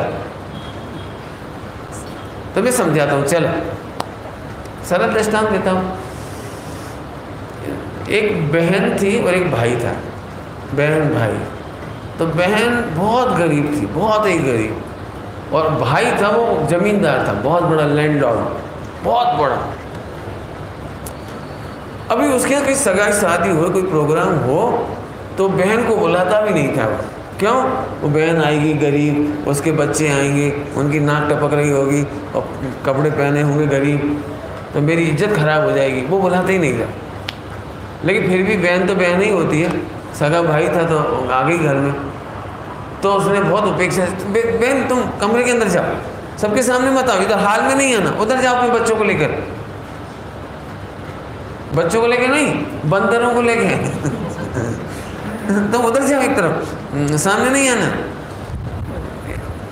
तो मैं समझाता हूँ, चलो सरल दृष्टांत देता हूँ। एक बहन थी और एक भाई था, बहन भाई। तो बहन बहुत गरीब थी, बहुत ही गरीब, और भाई था वो जमींदार था, बहुत बड़ा लैंडलॉर्ड, बहुत बड़ा। अभी उसके यहाँ कोई सगाई शादी हो, कोई प्रोग्राम हो, तो बहन को बुलाता भी नहीं था। क्यों? वो बहन आएगी गरीब, उसके बच्चे आएंगे, उनकी नाक टपक रही होगी और कपड़े पहने होंगे गरीब, तो मेरी इज्जत खराब हो जाएगी, वो बुलाता ही नहीं था। लेकिन फिर भी बहन तो बहन ही होती है, सगा भाई था तो आ गई घर में। तो उसने बहुत उपेक्षा, बहन तुम कमरे के अंदर जाओ, सबके सामने मत आओ, इधर हाल में नहीं आना, उधर जाओ अपने बच्चों को लेकर। बच्चों को लेकर नहीं, बंदरों को लेकर तुम उधर जाओ एक तरफ, सामने नहीं आना।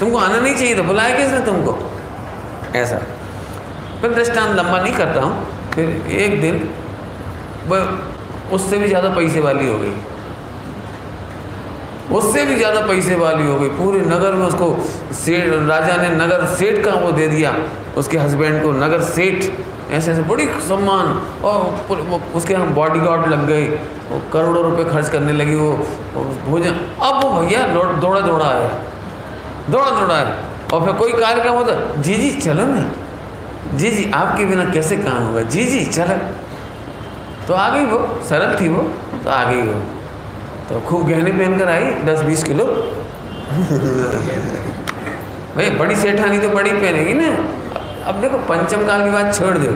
तुमको आना नहीं चाहिए था, बुलाया किसने तुमको? ऐसा। फिर दृष्टांत लंबा नहीं करता हूँ। फिर एक दिन वह उससे भी ज़्यादा पैसे वाली हो गई, उससे भी ज़्यादा पैसे वाली हो गई। पूरे नगर में उसको सेठ, राजा ने नगर सेठ का वो दे दिया उसके हस्बैंड को, नगर सेठ ऐसे ऐसे बड़ी सम्मान, और उसके यहाँ बॉडीगार्ड लग गए, वो करोड़ों रुपए खर्च करने लगी वो भोजन। अब वो भैया दौड़ा दौड़ा आया, और फिर कोई कार्यक्रम होता, जी जी चलो ना, जी आपके बिना कैसे काम होगा, जी चलो। तो आ गई वो, सरल थी वो, तो आ गई वो, तो खूब गहने पहन कर आई 10-20 किलो। भाई बड़ी सेठानी तो बड़ी पहनेगी ना। अब देखो पंचम काल की बात छोड़ दो,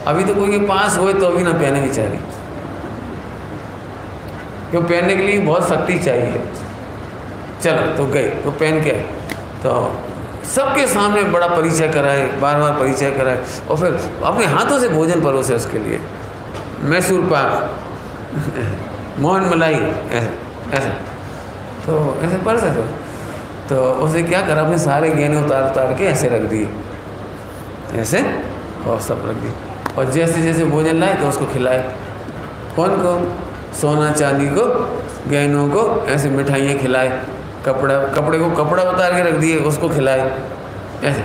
अभी तो कोई के पास होए तो अभी ना पहने बेचारी, क्यों पहनने के लिए बहुत शक्ति चाहिए। चलो तो गए, तो पहन के आए, तो सबके सामने बड़ा परिचय कराए, बार बार परिचय कराए, और फिर अपने हाथों से भोजन परोसे उसके लिए, मैसूर पाक, मोहन मलाई, ऐसे तो ऐसे परोसे। तो उसे क्या करा, अपने सारे गहने उतार के ऐसे रख दिए, ऐसे, और सब रख दिए, और जैसे जैसे भोजन लाए तो उसको खिलाए। कौन को? सोना चांदी को, गहनों को, ऐसे मिठाइयाँ खिलाए, कपड़े को कपड़ा उतार के रख दिए, उसको खिलाए ऐसे।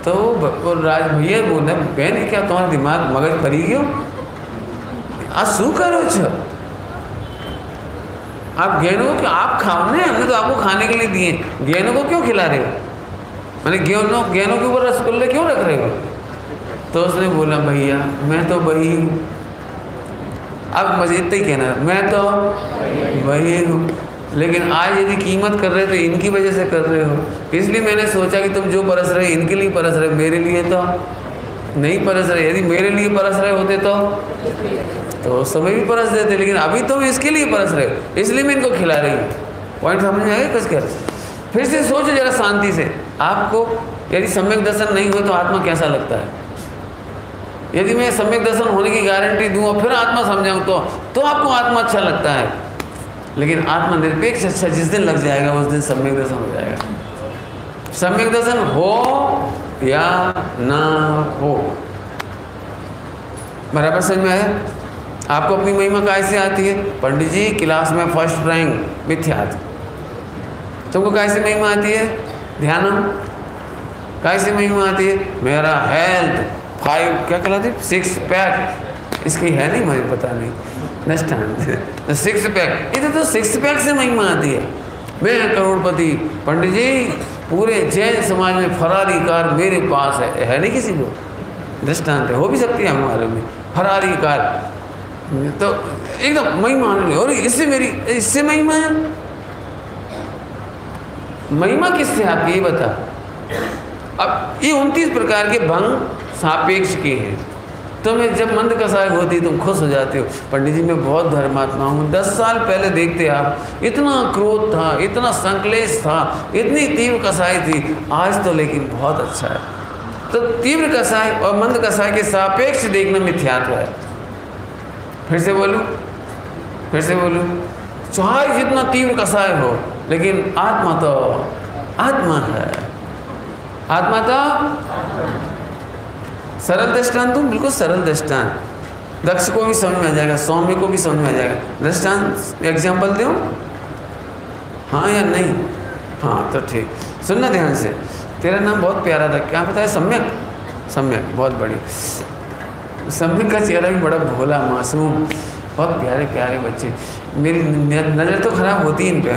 तो वो राज भैया बोला, बहन क्या तुम्हारा दिमाग मगज फरी गयो, आज शू करो छो आप गहनों को? आप खाओ ना, हमने तो आपको खाने के लिए दिए, गहनों को क्यों खिला रहे हो? मैंने गहनों के ऊपर रसगुल्ले क्यों रख रहे हो? तो उसने बोला, भैया मैं तो वही हूँ। अब मुझे इतना ही कहना, मैं तो वही हूँ, लेकिन आज यदि कीमत कर रहे हो तो इनकी वजह से कर रहे हो, इसलिए मैंने सोचा कि तुम जो परस रहे इनके लिए परस रहे, मेरे लिए तो नहीं परस रहे। यदि मेरे लिए परस रहे होते तो उस समय भी परस देते, लेकिन अभी तो इसके लिए परस रहे हो, इसलिए मैं इनको खिला रही हूँ। पॉइंट समझ में आएगा? कुछ कर फिर से सोचो जरा शांति से, आपको यदि सम्यक दर्शन नहीं हुआ तो आत्मा कैसा लगता है? यदि मैं सम्यक दर्शन होने की गारंटी दूँ और फिर आत्मा समझाऊँ तो आपको आत्मा अच्छा लगता है, लेकिन आत्मा निरपेक्ष अच्छा जिस दिन लग जाएगा उस दिन सम्यक दर्शन हो जाएगा। सम्यक दर्शन हो या ना हो, बराबर समझ में आया? आपको अपनी महिमा कैसे आती है? पंडित जी क्लास में फर्स्ट रैंक, मिथ्यात। तुमको कैसे महिमा आती है? ध्यानम। कैसे महिमा आती है? मेरा हेल्थ 5 क्या कहलाती है, 6 पैक, इसकी है नहीं मुझे पता नहीं, अंडरस्टैंड, 6 पैक, इधर तो 6 पैक से महिमा आती है। मैं करोड़पति, पंडित जी पूरे जैन समाज में फरारी कार मेरे पास है नहीं किसी को? दृष्टांत हो भी सकती है हमारे में, फरारी कार, तो एकदम महिमा आने लगी। और इससे महिमा है? महिमा किससे आपकी ये बता। अब ये 29 प्रकार के भंग सापेक्ष के हैं। तुम्हें जब मंद कसाय होती तुम खुश हो जाते हो, पंडित जी मैं बहुत धर्मात्मा हूँ। 10 साल पहले देखते आप, इतना क्रोध था, इतना संक्लेश था, इतनी तीव्र कसाई थी, आज तो लेकिन बहुत अच्छा है। तो तीव्र कसाय और मंद कसाय के सापेक्ष देखना मिथ्यात्व है। फिर से बोलूं, चाहे जितना तीव्र कसाय हो, लेकिन आत्मा तो आत्मा है। आत्मा तो सरल दृष्टांत दूँ, बिल्कुल सरल दृष्टांत, दक्ष को भी समझ में आ जाएगा, सौम्य को भी समझ में आ जाएगा। दृष्टांत एग्जाम्पल दूँ, हाँ या नहीं? हाँ तो ठीक, सुनना ध्यान से। तेरा नाम बहुत प्यारा था, क्या पता है? सम्यक। सम्यक, बहुत बढ़िया। सम्यक का चेहरा भी बड़ा भोला मासूम, बहुत प्यारे प्यारे बच्चे। मेरी नज़र तो खराब होती इन पे।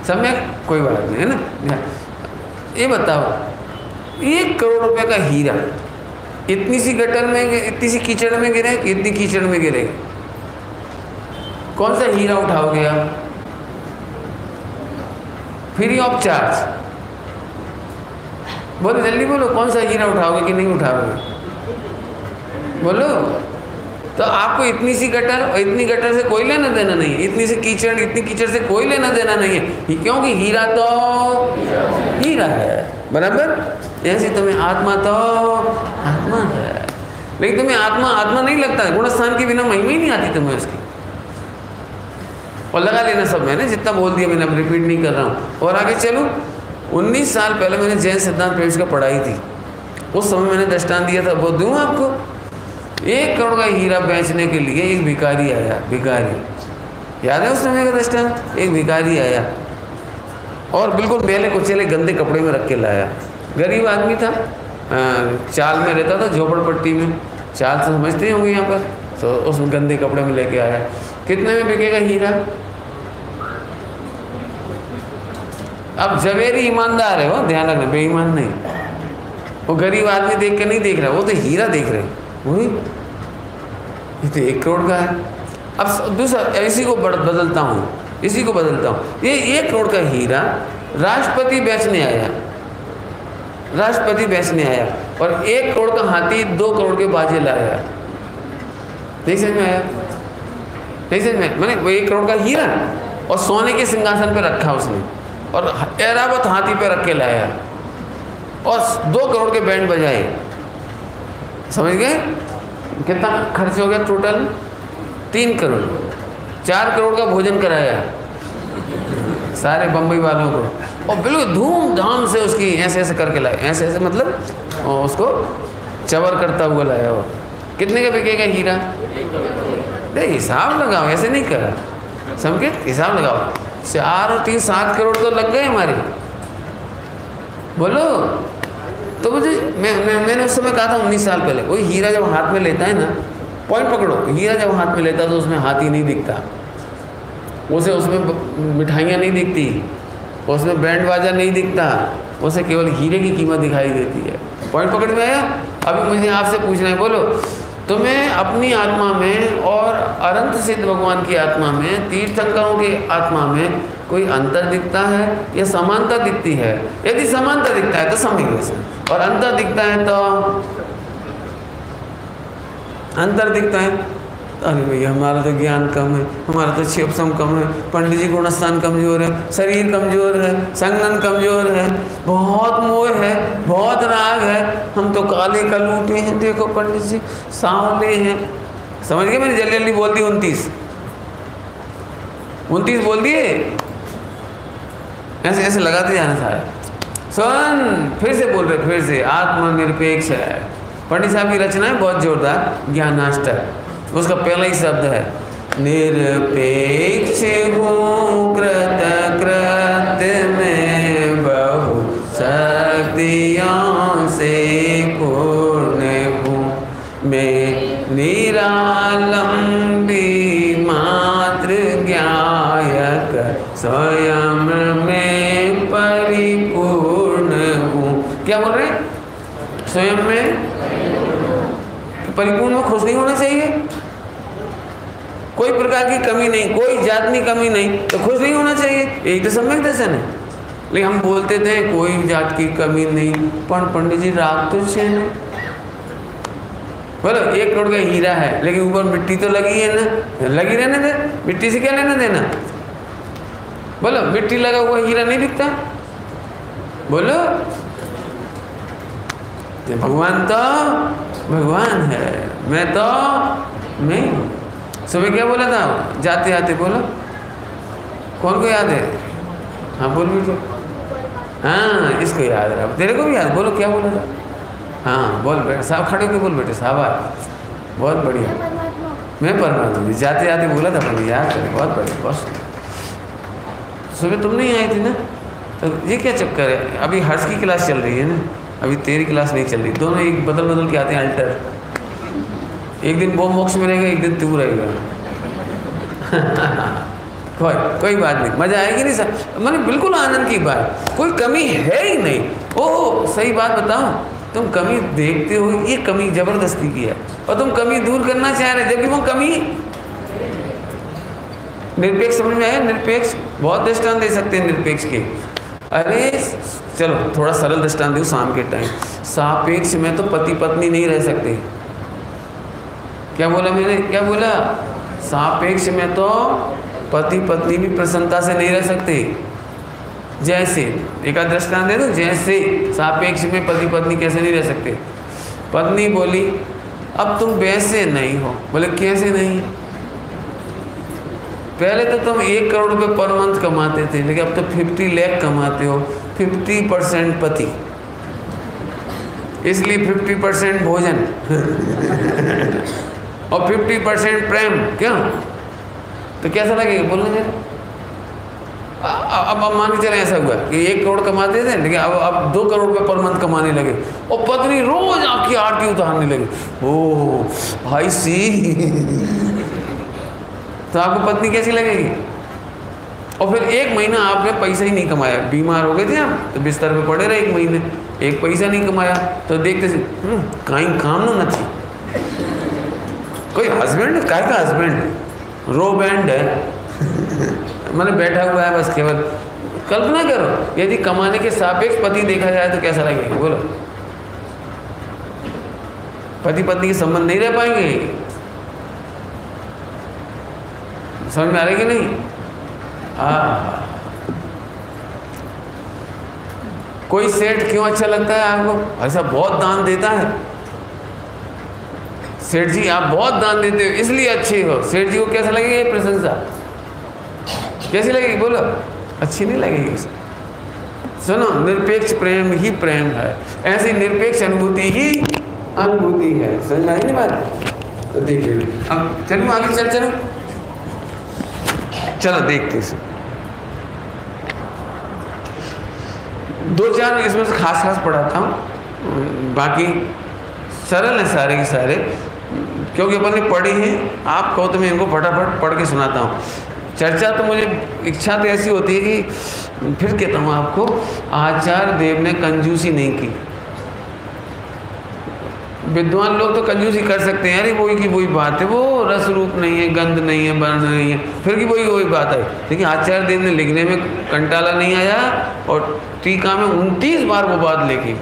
सम्यक, कोई बात नहीं है ना। ये बताओ, 1 करोड़ रुपए का हीरा इतनी सी गटर में, इतनी सी कीचड़ में गिरे, इतनी कीचड़ में गिरे, कौन सा हीरा उठाओगे आप? फ्री ऑफ चार्ज, बोलो जल्दी बोलो, कौन सा हीरा उठाओगे कि नहीं उठाओगे? बोलो। तो आपको इतनी सी गटर और इतनी गटर से कोई लेना देना नहीं है, इतनी कीचड़ से कोई लेना देना नहीं है, क्योंकि हीरा तो हीरा है, बराबर। ऐसे तुम्हें आत्मा तो आत्मा है, लेकिन तुम्हें आत्मा नहीं लगता है। गुणस्थान के बिना महिमा ही नहीं आती तुम्हें उसकी। और लगा लेना सब, मैंने जितना बोल दिया मैंने, अब रिपीट नहीं कर रहा हूँ। और आगे चलूँ, 19 साल पहले मैंने जैन सिद्धांत प्रवेश का पढ़ाई थी, उस समय मैंने दृष्टांत दिया था, वो दूँ आपको। 1 करोड़ का हीरा बेचने के लिए एक भिखारी आया, भिखारी, याद है उस समय का दृष्टांत? एक भिखारी आया और बिल्कुल मेले कुचेले गंदे कपड़े में रख के लाया, गरीब आदमी था, चाल में रहता था, झोपड़पट्टी में। चाल से समझते ही होंगे यहाँ पर। तो उस गंदे कपड़े में लेके आया। कितने में बिकेगा हीरा? अब जवेरी ईमानदार है वो, ध्यान रखना, बेईमान नहीं। वो गरीब आदमी देख के नहीं देख रहा, वो तो हीरा देख रहे हैं। वही ये तो 1 करोड़ का है। अब दूसरा इसी को बदलता हूँ, इसी को बदलता हूँ। ये 1 करोड़ का हीरा राष्ट्रपति बेचने आया, राष्ट्रपति बेचने आया, और 1 करोड़ का हाथी 2 करोड़ के बाजे लाया। नहीं समझ में आया? नहीं समझ में? मैंने वो 1 करोड़ का हीरा और सोने के सिंहासन पे रखा उसने, और ऐरावत हाथी पे रख के लाया, और 2 करोड़ के बैंड बजाए। समझ गए? कितना खर्च हो गया टोटल? 3 करोड़। 4 करोड़ का भोजन कराया सारे बम्बई वालों को, और बिल्कुल धूमधाम से उसकी ऐसे ऐसे करके लाया, ऐसे ऐसे मतलब उसको चवर करता हुआ लाया। वो कितने का बिकेगा हीरा? नहीं, हिसाब लगाओ, ऐसे नहीं करा, समझे? हिसाब लगाओ। 4 और 3 7 करोड़ तो लग गए हमारे। बोलो तो मुझे मैंने उस समय कहा था 19 साल पहले, वही हीरा जब हाथ में लेता है ना, पॉइंट पकड़ो, हीरा जब हाथ में लेता है तो उसमें हाथी नहीं दिखता, उसे उसमें मिठाइयाँ नहीं दिखती, उसमें बैंड बाजा नहीं दिखता, उसे केवल हीरे की कीमत दिखाई देती है। पॉइंट पकड़ में आया? अभी मुझे आपसे पूछना है, बोलो तुम्हें अपनी आत्मा में और अनंत सिद्ध भगवान की आत्मा में, तीर्थंकरों की आत्मा में कोई अंतर दिखता है या समानता दिखती है? यदि समानता दिखता है तो समझ गए, और अंतर दिखता है तो अंतर दिखता है अरे भैया हमारा तो ज्ञान कम है, हमारा तो क्षेपसम कम है, पंडित जी गुणस्थान कमजोर है, शरीर कमजोर है, संगन कमजोर है, बहुत मोह है, बहुत राग है, हम तो काले कलूटे हैं, देखो पंडित जी सांवले हैं। समझ गए? मैंने जल्दी जल्दी बोल दी 29 बोल दिए, ऐसे ऐसे लगाते जाना सारे। सुन, फिर से बोल रहे, फिर से आत्मनिरपेक्ष है। पंडित साहब की रचना है बहुत जोरदार, ज्ञानाष्टक। उसका पहला ही शब्द है निरपेक्ष हूँ, कृत कृत्य में बहु शक्तियों से पूर्ण हूँ, मैं निरालंबी मात्र ज्ञायक स्वयं में परिपूर्ण हूँ। क्या बोल रहे हैं? स्वयं में परिपूर्ण, में खुश नहीं होना चाहिए, कोई प्रकार की कमी नहीं, कोई जात की कमी नहीं, तो खुश नहीं होना चाहिए। एक तो सम्यक दर्शन है। लेकिन हम बोलते थे कोई जात की कमी नहीं, पर पंडित जी राग तो चैन है। बोलो 1 करोड़ का हीरा है, लेकिन ऊपर मिट्टी तो लगी है ना, लगी रहने दे, मिट्टी से क्या लेना देना? बोलो मिट्टी लगा हुआ हीरा नहीं दिखता? बोलो भगवान तो भगवान है, मैं तो नहीं। सुबह क्या बोला था जाते आते? बोलो कौन को याद है? हाँ बोल भी तो, हाँ इसको याद रहा, तेरे को भी याद? बोलो क्या बोला था? हाँ बोल बेटे साहब, खड़े होकर बोल बेटे साहब, बहुत बढ़िया। मैं परमात्मा जी जाते आते बोला था, मुझे याद है, बहुत बढ़िया। बस सुबह तुम नहीं आई थी ना, तो ये क्या चक्कर है? अभी हर्ष की क्लास चल रही है ना, अभी तेरी क्लास नहीं चल रही, दोनों एक बदल के आते हैं, अल्टर। एक दिन वो मोक्ष में रहेगा, एक दिन तू रहेगा। कोई बात नहीं, मजा आएगी नहीं सर, मैंने बिल्कुल आनंद की बात, कोई कमी है ही नहीं। ओह सही बात बताओ, तुम कमी देखते हो, ये कमी जबरदस्ती की है, और तुम कमी दूर करना चाह रहे, जबकि वो कमी। निरपेक्ष समझ में आया? निरपेक्ष बहुत दृष्टांत दे सकते हैं निरपेक्ष के। अरे चलो थोड़ा सरल दृष्टांत दूँ, शाम के टाइम सापेक्ष में तो पति पत्नी नहीं रह सकते। क्या बोला मैंने? क्या बोला? सापेक्ष में तो पति पत्नी भी प्रसन्नता से नहीं रह सकते। जैसे एक दृष्टांत दे दो, जैसे सापेक्ष में पति पत्नी कैसे नहीं रह सकते? पत्नी बोली अब तुम वैसे नहीं हो। बोले कैसे नहीं? पहले तो तुम 1 करोड़ रुपये पर मंथ कमाते थे, लेकिन अब तो 50 लाख कमाते हो। 50% पति, इसलिए 50% भोजन और 50% प्रेम। क्यों? तो कैसा लगेगा बोलना जरा? अब मान के चले ऐसा हुआ कि 1 करोड़ कमाते थे, लेकिन अब 2 करोड़ रुपये पर मंथ कमाने लगे, और पत्नी रोज आपकी आरती उतारने लगी। ओह भाई सी तो आपको पत्नी कैसी लगेगी? और फिर 1 महीना आपने पैसा ही नहीं कमाया, बीमार हो गए थे आप, तो बिस्तर पे पड़े रहे 1 महीने, 1 पैसा नहीं कमाया, तो देखते थे कहीं काम ना थी। कोई हस्बैंड, काय का हस्बैंड, रो बैंड है मैंने बैठा हुआ है बस केवल। कल्पना करो यदि कमाने के सापेक्ष पति देखा जाए तो कैसा लगेगा, बोलो? पति पत्नी के संबंध नहीं रह पाएंगे। समझ में आ रही कि नहीं? कोई सेठ क्यों अच्छा लगता है आपको? ऐसा बहुत दान देता है। सेठ जी आप बहुत दान देते हो इसलिए अच्छे हो। सेठ जी को कैसा लगेगा ये प्रशंसा? कैसी लगेगी बोलो? अच्छी नहीं लगेगी उसे। सुनो, निरपेक्ष प्रेम ही प्रेम है, ऐसी निरपेक्ष अनुभूति ही अनुभूति है। समझ में आई नहीं बात? तो देखिए अब चलो आगे चलो चलो देखते इसे। 2-4 इसमें से खास पढ़ाता हूँ, बाकी सरल है सारे के सारे, क्योंकि अपन ने पढ़ी है। आप कहो तो मैं इनको फटाफट पढ़ के सुनाता हूँ। चर्चा तो मुझे इच्छा तो ऐसी होती है कि फिर कहता हूँ आपको, आचार्य देव ने कंजूसी नहीं की। विद्वान लोग तो कंजूसी कर सकते हैं, अरे वही की वही बात है, वो रस रूप नहीं है, गंध नहीं है, वर्ण नहीं है, फिर की वही बात है। लेकिन आचार्य देव ने लिखने में कंटाला नहीं आया, और टीका में 29 बार वो बात लिखी।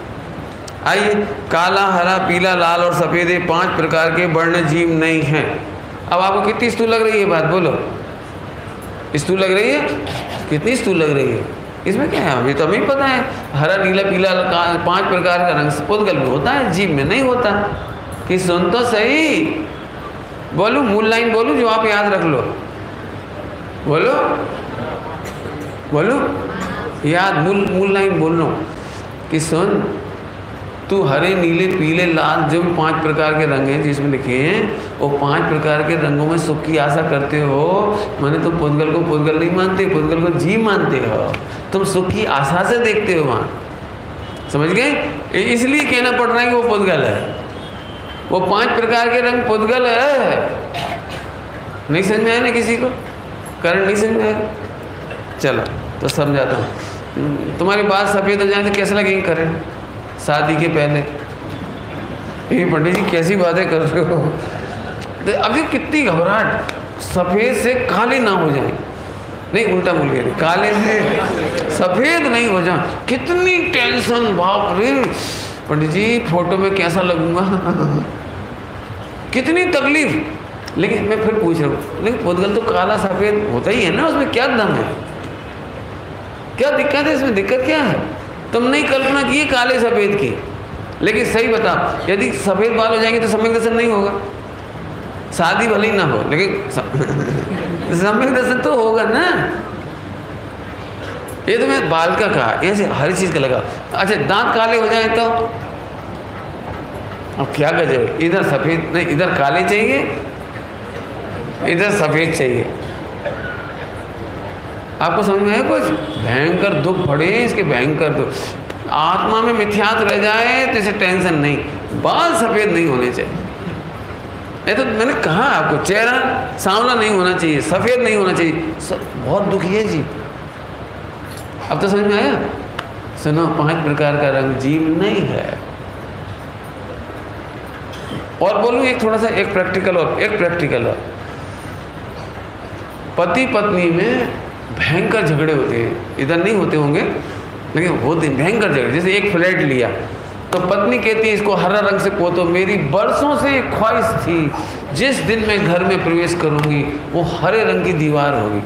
आइए, काला, हरा, पीला, लाल और सफ़ेद, ये 5 प्रकार के वर्ण जीव नहीं हैं। अब आपको कितनी स्थूल लग रही है बात, बोलो? स्थूल लग रही है? कितनी स्थूल लग रही है? इसमें क्या है, अभी तो हमें पता है, हरा, नीला, पीला, 5 प्रकार का रंग पुद्गल में होता है, जीव में नहीं होता। कि सुन तो सही, बोलूं मूल लाइन बोलूं जो आप याद रख लो, बोलो बोलो याद, मूल लाइन बोल लो कि सुन, तू हरे, नीले, पीले, लाल, जो 5 प्रकार के रंग हैं जिसमें लिखे हैं, वो 5 प्रकार के रंगों में सुख की आशा करते हो। मैंने तुम पुद्गल को पुद्गल नहीं मानते, पुद्गल को जीव मानते हो, तुम सुख की आशा से देखते हो वहाँ। समझ गए? इसलिए कहना पड़ रहा है कि वो पुद्गल है, वो 5 प्रकार के रंग पुद्गल है। नहीं समझ में आया ना किसी को? कारण नहीं समझ में आया? चलो तो समझाता हूँ। तुम्हारी बात सफ़ेद हो जाए तो कैसे लगेगी? करें शादी के पहले, ये पंडित जी कैसी बातें कर रहे हो? तो अभी कितनी घबराहट, सफ़ेद से काले ना हो जाए, नहीं उल्टा बोल गए, काले से सफ़ेद नहीं हो जाए, कितनी टेंशन, बाप रे पंडित जी फोटो में कैसा लगूंगा कितनी तकलीफ। लेकिन मैं फिर पूछ रहा हूँ, लेकिन पुद्गल तो काला सफ़ेद होता ही है ना, उसमें क्या दम है, क्या दिक्कत है इसमें? दिक्कत क्या है? तुमने कल्पना की है काले सफ़ेद की, लेकिन सही बता, यदि सफ़ेद बाल हो जाएंगे तो सम्यक दर्शन नहीं होगा। शादी भले ही ना हो, लेकिन सम्यक दर्शन तो होगा ना। ये तो मैं बाल का कहा, ऐसे हर चीज़ का लगा। अच्छा, दांत काले हो जाए तो अब क्या कर जाए? इधर सफ़ेद नहीं, इधर काले चाहिए, इधर सफ़ेद चाहिए। आपको समझ में आया कुछ? भयंकर दुख पड़े इसके, भयंकर दुख। आत्मा में मिथ्यात्व रह जाए तो इसे टेंशन नहीं, बाल सफ़ेद नहीं होने चाहिए। ये तो मैंने कहा आपको, चेहरा सांवला नहीं होना चाहिए, सफ़ेद नहीं होना चाहिए, बहुत दुखी है जी। अब तो समझ में आया? सुनो, 5 प्रकार का रंग जीव नहीं है। और बोलूँ एक थोड़ा सा, एक प्रैक्टिकल और पति पत्नी में भयंकर झगड़े होते हैं। इधर नहीं होते होंगे लेकिन होते हैं भयंकर झगड़े। जैसे एक फ्लैट लिया तो पत्नी कहती है इसको हरा रंग से पोतो, मेरी बरसों से एक ख्वाहिश थी जिस दिन मैं घर में प्रवेश करूंगी वो हरे रंग की दीवार होगी।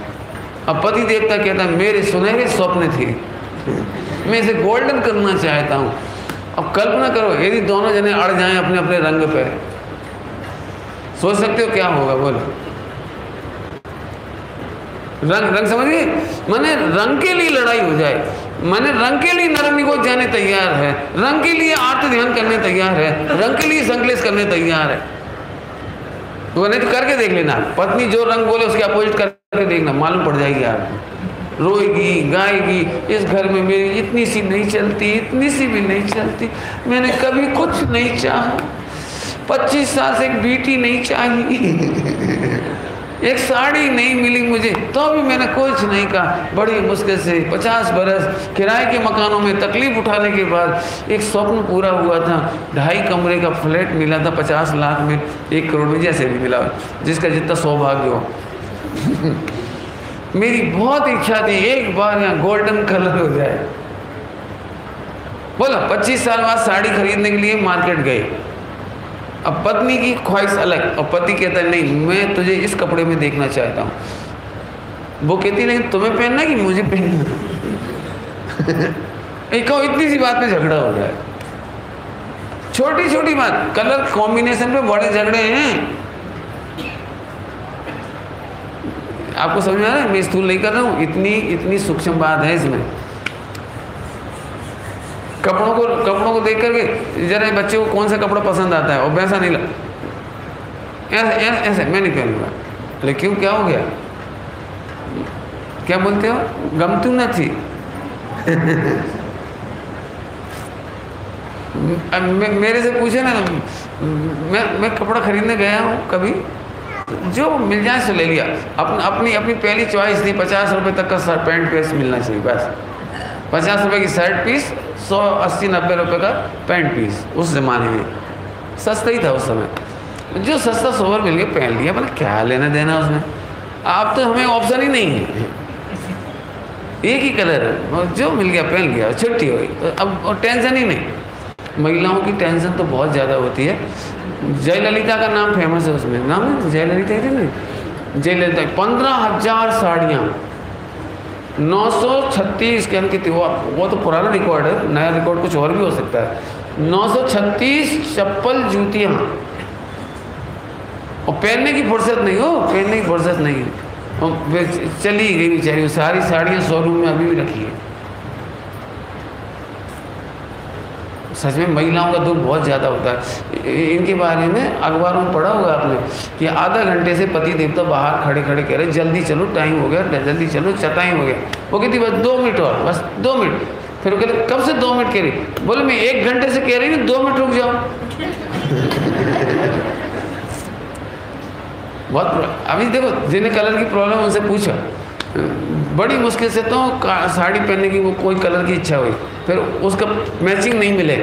अब पति देवता कहता है मेरे सुनहरे स्वप्न थे, मैं इसे गोल्डन करना चाहता हूँ। अब कल्पना करो यदि दोनों जने अड़ जाएं अपने अपने रंग पे, सोच सकते हो क्या होगा? बोलो। रंग समझ गए? माने रंग के लिए लड़ाई हो जाए, माने रंग के लिए नरक निगोद जाने तैयार है, रंग के लिए आर्त ध्यान करने तैयार है, रंग के लिए संकलेश करने तैयार है। तो नहीं तो करके देख लेना, पत्नी जो रंग बोले उसके अपोजिट करके देखना, मालूम पड़ जाएगी आपको। रोएगी, गाएगी, इस घर में मेरी इतनी सी नहीं चलती, इतनी सी भी नहीं चलती, मैंने कभी कुछ नहीं चाहा, 25 साल से एक बीटी नहीं चाहिए, एक साड़ी नहीं मिली मुझे तो भी मैंने कुछ नहीं कहा। बड़ी मुश्किल से 50 बरस किराए के मकानों में तकलीफ उठाने के बाद एक स्वप्न पूरा हुआ था। 2.5 कमरे का फ्लैट मिला था 50 लाख में, 1 करोड़ में, जैसे भी मिला, जिसका जितना सौभाग्य हो। मेरी बहुत इच्छा थी एक बार यहाँ गोल्डन कलर हो जाए। बोला 25 साल बाद साड़ी खरीदने के लिए मार्केट गए। अब पत्नी की ख्वाहिश अलग, और पति कहता है नहीं मैं तुझे इस कपड़े में देखना चाहता हूँ। वो कहती नहीं तुम्हें पहनना कि मुझे पहनना। इतनी सी बात पे झगड़ा हो गया, छोटी छोटी बात, कलर कॉम्बिनेशन पे बड़े झगड़े हैं। आपको समझ में आ रहा है? मैं स्थूल नहीं कर रहा हूँ, इतनी सूक्ष्म बात है इसमें। कपड़ों को देख करके जरा बच्चे को कौन सा कपड़ा पसंद आता है और वैसा नहीं ऐसे मैं नहीं पहनूंगा। लेकिन क्यों, क्या हो गया, क्या बोलते हो, गमतू न थी। मेरे से पूछे ना, मैं कपड़ा खरीदने गया हूँ कभी, जो मिल जाए सो ले लिया। अपनी पहली चॉइस थी 50 रुपये तक का शर्ट पैंट पीस मिलना चाहिए, बस 50 रुपये की शर्ट पीस, 100, 80, 90 रुपये का पैंट पीस। उस ज़माने में सस्ता ही था उस समय, जो सस्ता सोवर मिल गया पहन लिया, मतलब क्या लेना देना उसमें। अब तो हमें ऑप्शन ही नहीं है, एक ही कलर है, जो मिल गया पहन लिया, छुट्टी हो गई। अब और टेंशन ही नहीं। महिलाओं की टेंशन तो बहुत ज़्यादा होती है। जयललिता का नाम फेमस है, उसमें नाम है जयललिता थी नहीं, जयललिता 15,000 साड़ियाँ, 936 कहने की थी वो तो पुराना रिकॉर्ड है, नया रिकॉर्ड कुछ और भी हो सकता है। 936 चप्पल, जूतियाँ, और पहनने की फुर्सत नहीं हो, पहनने की फुर्सत नहीं है। और चली गई बेचारी, सारी साड़ियाँ शोरूम में अभी भी रखी है। सच में महिलाओं का दुख बहुत ज़्यादा होता है। इनके बारे में अखबारों में पढ़ा होगा आपने कि आधा घंटे से पति देवता बाहर खड़े खड़े कह रहे जल्दी चलो, टाइम हो गया, जल्दी चलो, टाइम हो गया। वो कहती बस 2 मिनट और, बस 2 मिनट। फिर वो कहते कब से 2 मिनट कह रही? बोले मैं 1 घंटे से कह रही हूँ, 2 मिनट रुक जाओ। बहुत अभी देखो, जिन्हें कलर की प्रॉब्लम उनसे पूछा, बड़ी मुश्किल से तो साड़ी पहनने की वो कोई कलर की इच्छा हुई, फिर उसका मैचिंग नहीं मिले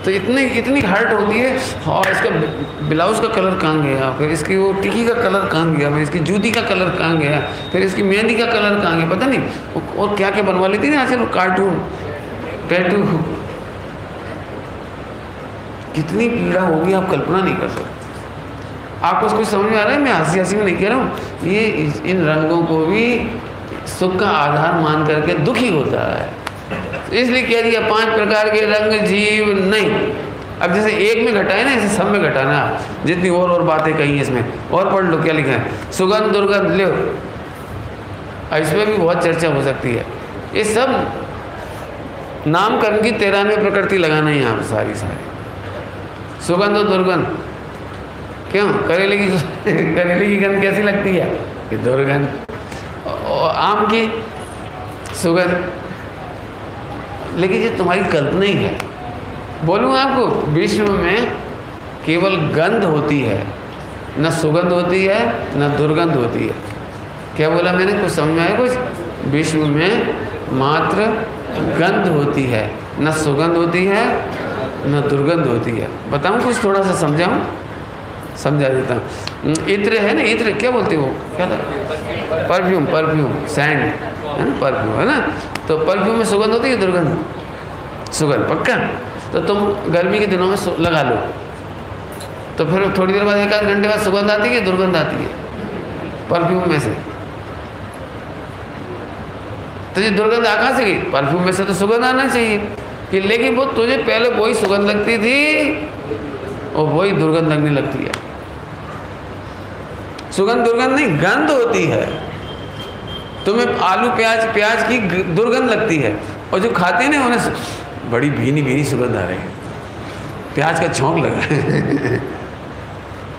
तो इतनी हर्ट होती है। और इसका ब्लाउज़ का कलर कहाँ गया, फिर इसकी वो टिकी का कलर कहाँ गया, फिर इसकी जूती का कलर कहाँ गया, फिर इसकी मेहंदी का कलर कहाँ गया, पता नहीं। और क्या क्या बनवा लेती ना आजकल, कार्टून, टैटू, कितनी पीड़ा होगी आप कल्पना नहीं कर सकते। आपको कुछ समझ में आ रहा है? मैं हंसी में नहीं कह रहा हूँ, ये इन रंगों को भी सुख का आधार मान करके दुखी होता है, इसलिए कह दिया 5 प्रकार के रंग जीव नहीं। अब जैसे एक में घटाए ना, ऐसे सब में घटाना। जितनी और बातें कही है इसमें, और पढ़ लो क्या लिखा है। सुगंध दुर्गंध लो, इसमें भी बहुत चर्चा हो सकती है। ये सब नामकरण की 93 प्रकृति लगाना है यहाँ पर सारी। सुगंध और दुर्गंध, क्यों करेले की गंध कैसी लगती है? कि दुर्गंध। और आम की सुगंध, लेकिन ये तुम्हारी कल्पना ही है। बोलूँ आपको, विश्व में केवल गंध होती है, न सुगंध होती है, न दुर्गंध होती है। क्या बोला मैंने, कुछ समझ में आया? कुछ, विश्व में मात्र गंध होती है, न सुगंध होती है, न दुर्गंध होती है। बताऊँ कुछ, थोड़ा सा समझाऊँ? समझा देता हूँ। इत्र है ना, इत्र क्या बोलते हो, क्या था? परफ्यूम, सैंड है ना, परफ्यूम है ना। तो परफ्यूम में सुगंध होती है, दुर्गंध? सुगंध पक्का। तो तुम गर्मी के दिनों में लगा लो, तो फिर थोड़ी देर बाद, 1 आध घंटे बाद सुगंध आती है, दुर्गंध आती है परफ्यूम में से। तो ये दुर्गंध आ कहाँ से गई? परफ्यूम में से तो सुगंध आना चाहिए कि, लेकिन वो तुझे पहले वही सुगंध लगती थी और वही दुर्गंध लगने लगती है। सुगंध दुर्गंध नहीं, गंध होती है। तुम्हें आलू प्याज की दुर्गंध लगती है, और जो खाते हैं ना उन्हें बड़ी भीनी सुगंध आ रही है, प्याज का छौंक लगा है।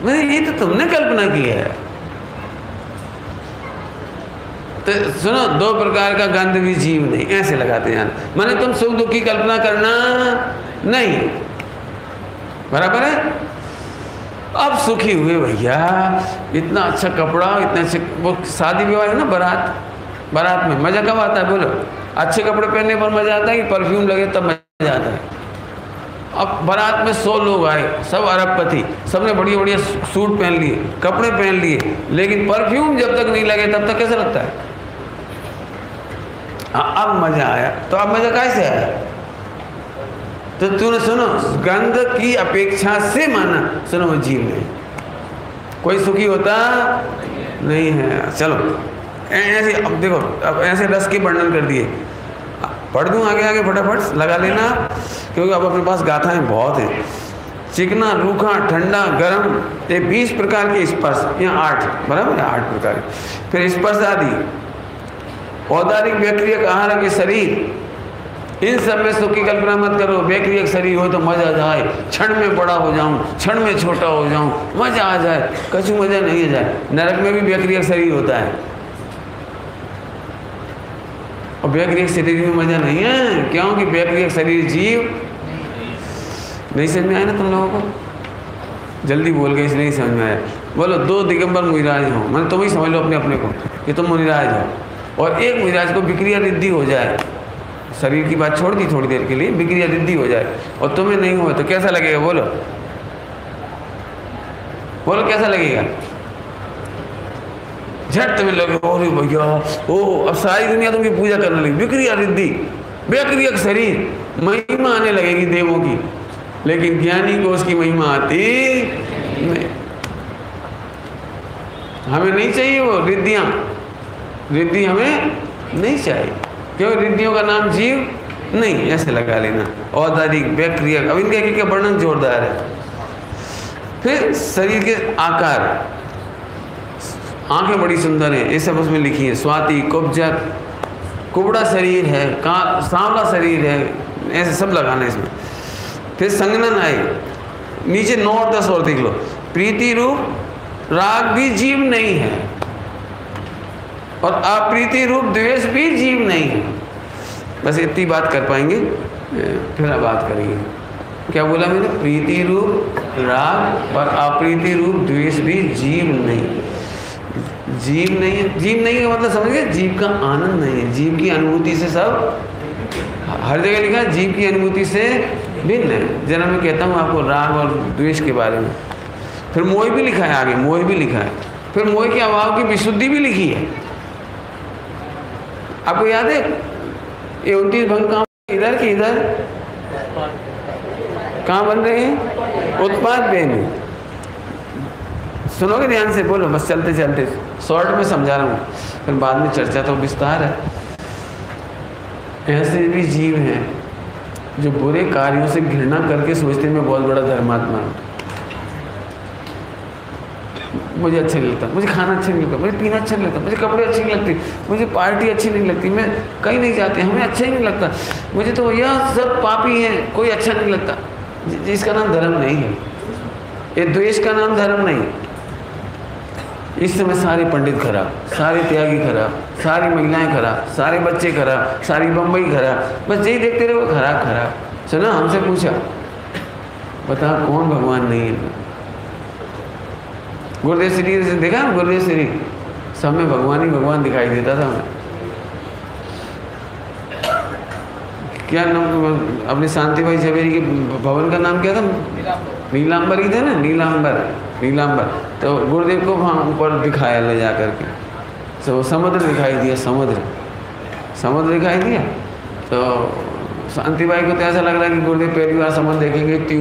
मैं ये तो तुमने कल्पना की है। तो सुनो, दो प्रकार का गंध भी जीव नहीं, ऐसे लगाते हैं। माने तुम सुख दुख की कल्पना करना नहीं, बराबर है। अब सुखी हुए भैया, इतना अच्छा कपड़ा, इतने अच्छे, वो शादी विवाह है ना, बारात में मजा कब आता है बोलो? अच्छे कपड़े पहनने पर मजा आता है कि परफ्यूम लगे तब मजा आता है? अब बारात में 100 लोग आए, सब अरबपति, सबने बढ़िया बढ़िया सूट पहन लिए, कपड़े पहन लिए, लेकिन परफ्यूम जब तक नहीं लगे तब तक कैसा लगता है? अब मजा आया। तो अब मजा कैसे आया? तो तूने सुनो, गंध की अपेक्षा से माना, सुनो वो जीव नहीं, कोई सुखी होता नहीं है। चलो ऐसे, अब देखो, अब ऐसे रस के वर्णन कर दिए, पढ़ दूं आगे आगे फटाफट लगा लेना, क्योंकि अब अपने पास गाथाएं बहुत हैं। चिकना, रूखा, ठंडा, गर्म, ये 20 प्रकार के स्पर्श, यहाँ 8, बराबर है, 8 प्रकार। फिर स्पर्श आदि, औदारिक व्यक्रियक आहार के शरीर, इन सब में सुख की कल्पना मत करो। व्यक्रियक शरीर हो तो मजा जाए, क्षण में बड़ा हो जाऊं, क्षण में छोटा हो जाऊं, मजा आ जाए, कछु मजा नहीं आ जाए। नरक में भी व्यक्रियक शरीर होता है, और व्यक्रियक शरीर में मजा नहीं है, क्योंकि व्यक्रियक शरीर जीव नहीं। समझ में आया ना तुम लोगों को? जल्दी बोल गए इसलिए नहीं समझ में आया। बोलो, 2 दिगंबर मुनिराज हो, मैंने तुम ही समझ लो अपने अपने को कि तुम मुनिराज हो, और एक मुनिराज को विक्रिया रिद्धि हो जाए, शरीर की बात छोड़ दी थोड़ी देर के लिए, विक्रिया रिद्धि हो जाए और तुम्हें नहीं हो तो कैसा लगेगा? बोलो बोलो, कैसा लगेगा? झट तुम्हें लगे, अरे भैया ओ, अब सारी दुनिया तुमकी पूजा करने लगी, विक्रिया रिद्धि, व्यक्रियक शरीर, महिमा आने लगेगी देवों की, लेकिन ज्ञानी को उसकी महिमा आती नहीं। हमें नहीं चाहिए वो रिद्धियां, रिद्धि हमें नहीं चाहिए, क्यों? रिद्धियों का नाम जीव नहीं, ऐसे लगा लेना। औदारिक, व्यक्रियक, अब इनके एक वर्णन जोरदार है। फिर शरीर के आकार, आंखें बड़ी सुंदर हैं, ये सब उसमें लिखी है। स्वाति, कुब्जक, कुबड़ा शरीर है, सांवला शरीर है, ऐसे सब लगाना इसमें। फिर संगनन आए, नीचे 9 और 10 और देख लो। प्रीति रूप राग भी जीव नहीं है, और अप्रीति रूप द्वेष भी जीव नहीं है। बस इतनी बात कर पाएंगे, फिर अब बात करेंगे। क्या बोला मैंने? प्रीति रूप राग और अप्रीति रूप द्वेष भी जीव नहीं। जीव नहीं है, जीव नहीं का मतलब समझ गए? जीव का आनंद नहीं है, जीव की अनुभूति से सब, हर जगह लिखा है जीव की अनुभूति से भिन्न है। जरा मैं कहता हूँ आपको राग और द्वेष के बारे में। फिर मोह भी लिखा है, आगे मोह भी लिखा है। फिर मोह के अभाव की विशुद्धि भी लिखी है। आपको याद है ये 29 भंग कहाँ, इधर कि इधर, कहाँ बन रहे हैं? उत्पाद बेन। सुनोगे ध्यान से, बोलो बस चलते चलते, शॉर्ट में समझा रहा हूँ, फिर बाद में चर्चा तो विस्तार है। ऐसे भी जीव हैं जो बुरे कार्यों से घृणा करके सोचते हैं मैं बहुत बड़ा धर्मात्मा हूँ, मुझे अच्छा नहीं लगता, मुझे खाना अच्छा नहीं लगता, मुझे पीना अच्छा नहीं लगता, मुझे कपड़े अच्छे नहीं लगते, मुझे पार्टी अच्छी नहीं लगती, मैं कहीं नहीं जाते, हमें अच्छा ही नहीं लगता, मुझे तो यह सब पापी हैं, कोई अच्छा नहीं लगता। जिसका नाम धर्म नहीं है, ये द्वेष का नाम धर्म नहीं। इस समय सारे पंडित खराब, सारे त्यागी खराब, सारी महिलाएं खराब, सारे बच्चे खराब, सारी बम्बई खराब, बस यही देखते रहे वो खराब खराब। सुना, हमसे पूछा बता कौन भगवान नहीं है? गुरुदेव श्री से देखा ना, गुरुदेव श्री सब में भगवान ही भगवान दिखाई देता था हमें। क्या नाम अपने शांति भाई झवेरी के भवन का नाम क्या था? नीलांबर ही थे ना, नीलांबर। तो गुरुदेव को वहाँ ऊपर दिखाया ले जा करके, तो समुद्र दिखाई दिया, समुद्र दिखाई दिया। तो शांति भाई को तो ऐसा लग रहा है कि गुरुदेव पहली बार समुद्र देखेंगे,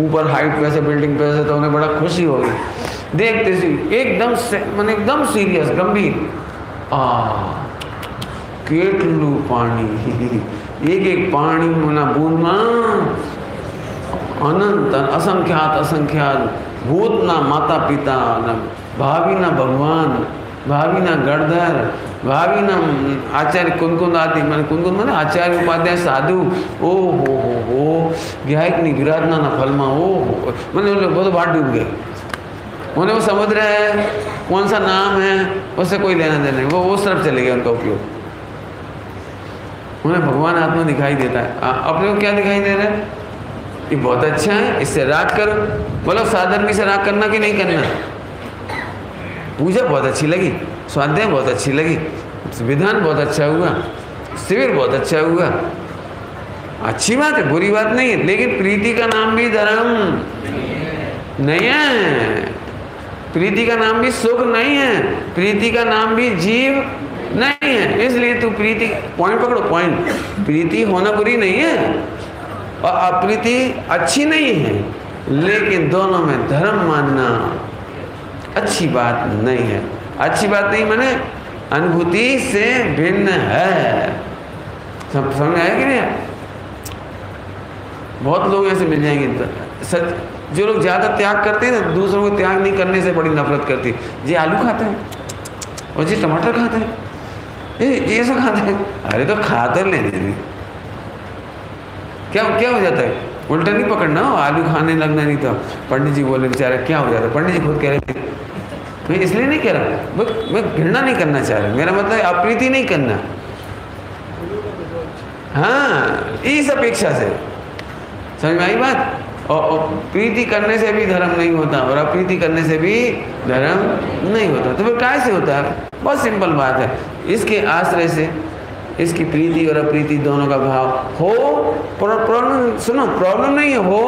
ऊपर हाइट पे से, बिल्डिंग पे से, तो उन्हें बड़ा खुशी होगी देखते सी, एकदम से मैंने एकदम सीरियस गंभीर, केटलू पानी, एक एक पानी ना बूंद अनंत असंख्यात भूत ना माता पिता, न भाभी ना भगवान, भाभी ना गणधर, भाभी ना आचार्य कुंकुंद आदि, मैंने कुंकुंद मैंने आचार्य उपाध्याय साधु, ओ हो गायक नहीं विराधना ना फलमा, ओ हो मैंने वो तो बाहर डूब गए। उन्हें वो समुद्र है कौन सा नाम है उससे कोई लेना देना नहीं, वो उस तरफ चले गए उनका उपयोग। उन्हें भगवान आत्मा दिखाई देता है, अपने को क्या दिखाई दे रहा है, ये बहुत अच्छा है, इससे राग करो। बोलो साधर्मी से राग करना कि नहीं करना? पूजा बहुत अच्छी लगी, स्वाध्याय बहुत अच्छी लगी, विधान बहुत अच्छा हुआ, शिविर बहुत अच्छा हुआ, अच्छी बात है, बुरी बात नहीं है, लेकिन प्रीति का नाम भी धर्म नहीं है, प्रीति का नाम भी सुख नहीं है, प्रीति का नाम भी जीव नहीं है। इसलिए तू प्रीति, पॉइंट पकड़ो, पॉइंट, प्रीति होना बुरी नहीं है और अप्रीति अच्छी नहीं है, लेकिन दोनों में धर्म मानना अच्छी बात नहीं है। अच्छी बात नहीं माने अनुभूति से भिन्न है। समझ आया कि नहीं? बहुत लोग ऐसे मिल जाएंगे सच, जो लोग ज़्यादा त्याग करते हैं ना, दूसरों को त्याग नहीं करने से बड़ी नफरत करती है। जी आलू खाते हैं और जी टमाटर खाते हैं, ये सब खाते हैं, अरे तो खाते लेने दे, क्या हो जाता है, उल्टा नहीं पकड़ना हो, आलू खाने लगना नहीं तो पंडित जी बोले बेचारे क्या हो जाता है। पंडित जी खुद कह रहे थे, मैं इसलिए नहीं कह रहा, मैं घृणा नहीं करना चाह रहा, मेरा मतलब अप्रीति नहीं करना, हाँ इस अपेक्षा से, समझ में आई बात? और प्रीति करने से भी धर्म नहीं होता और अप्रीति करने से भी धर्म नहीं होता। तो फिर कैसे होता है? बहुत सिंपल बात है, इसके आश्रय से इसकी प्रीति और अप्रीति दोनों का भाव हो, प्रॉब्लम सुनो, प्रॉब्लम नहीं है, हो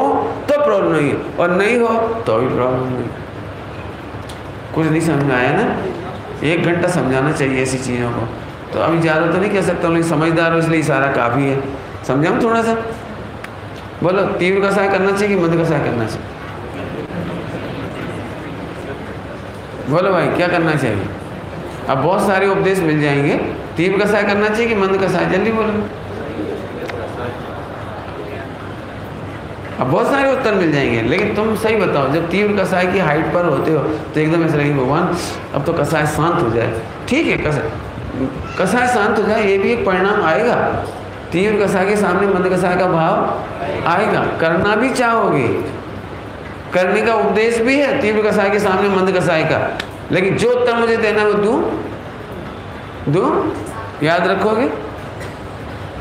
तो प्रॉब्लम नहीं है और नहीं हो तो भी प्रॉब्लम नहीं। कुछ नहीं समझ में आया ना? 1 घंटा समझाना चाहिए ऐसी चीज़ों को, तो अभी ज़्यादा तो नहीं कह सकता, लेकिन समझदार हो इसलिए इशारा काफ़ी है। समझाऊँ थोड़ा सा? बोलो तीव्र कसाय करना चाहिए कि मंद कसाय करना चाहिए? बोलो भाई क्या करना चाहिए? अब बहुत सारे उपदेश मिल जाएंगे, तीव्र कसाय करना चाहिए कि मंद कसाय? जल्दी बोलो। अब बहुत सारे उत्तर मिल जाएंगे, लेकिन तुम सही बताओ, जब तीव्र कसाय की हाइट पर होते हो तो एकदम ऐसा लगे भगवान अब तो कसाय शांत हो जाए। ठीक है, कसाय शांत हो जाए, ये भी एक परिणाम आएगा। तीव्र कसाय के सामने मंद कसाय का भाव आएगा, करना भी चाहोगे, करने का उपदेश भी है तीव्र कसाय के सामने मंद कसाय का, लेकिन जो उत्तर मुझे देना है वो दूं, याद रखोगे?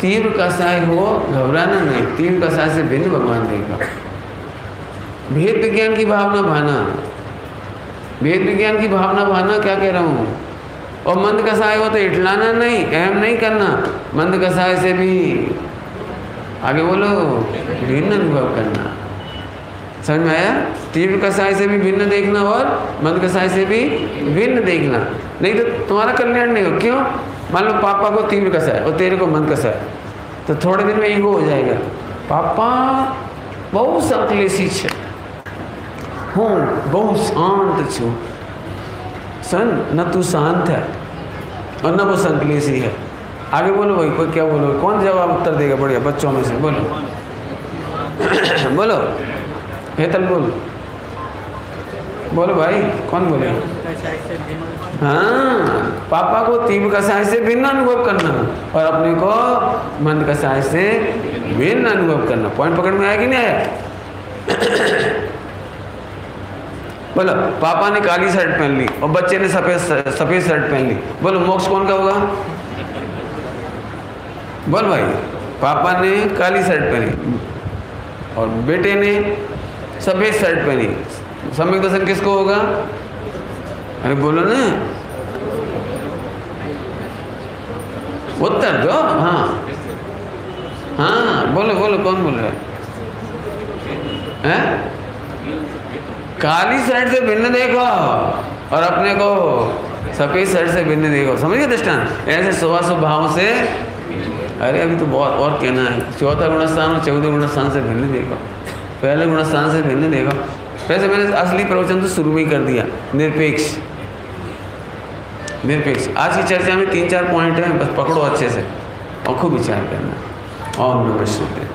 तीव्र कसाय हो, घबराना नहीं, तीव्र कसाय से भिन्न भगवान देगा। भेद विज्ञान की भावना भाना, भेद विज्ञान की भावना भाना, क्या कह रहा हूँ? और मंद कसाय हो तो इठलाना नहीं, अहम नहीं करना, मंद कसाय से भी आगे बोलो भिन्न अनुभव करना। समझ में आया? तीव्र कसाय से भी भिन्न देखना और मंद कसाय से भी भिन्न देखना, नहीं तो तुम्हारा कल्याण नहीं हो। क्यों? मान लो पापा को तीव्र कसाय और तेरे को मंद कसाय, तो थोड़े दिन में ईगो हो जाएगा, पापा बहुत संक्लेशी छे, हूँ बहुत शांत छू, सन न तू शांत है और न वो संक्लेशी है। आगे बोलो भाई, कोई क्या बोलो, कौन जवाब उत्तर देगा? बढ़िया बच्चों में से बोलो बोलो, हेतल बोल, बोलो भाई कौन बोले? हाँ, पापा को तीव्र कसाय से भिन्न अनुभव करना और अपने को मंद कसाय से भिन्न अनुभव करना। पॉइंट पकड़ में आया कि नहीं आया? बोलो पापा ने काली शर्ट पहन ली और बच्चे ने सफेद शर्ट पहन ली, बोलो मोक्ष कौन का होगा? बोल भाई, पापा ने काली शर्ट पहनी और बेटे ने सफेद शर्ट पहनी, सम्यक दर्शन किसको होगा? अरे बोलो ना, उत्तर दो। हाँ हाँ बोलो बोलो, कौन बोल रहा है? काली शर्ट से भिन्न देखो और अपने को सफेद शर्ट से भिन्न देखो। समझ गए दृष्टांत? ऐसे स्वभाव से, अरे अभी तो बहुत और कहना है। 4था गुणस्थान और 14 गुणस्थान से भिन्न देखो, पहले गुणस्थान से भिन्न देखो। वैसे मैंने असली प्रवचन तो शुरू में ही कर दिया, निरपेक्ष। निरपेक्ष आज की चर्चा में 3-4 पॉइंट हैं, बस पकड़ो अच्छे से और खूब विचार करना। ओम नमः शिवाय।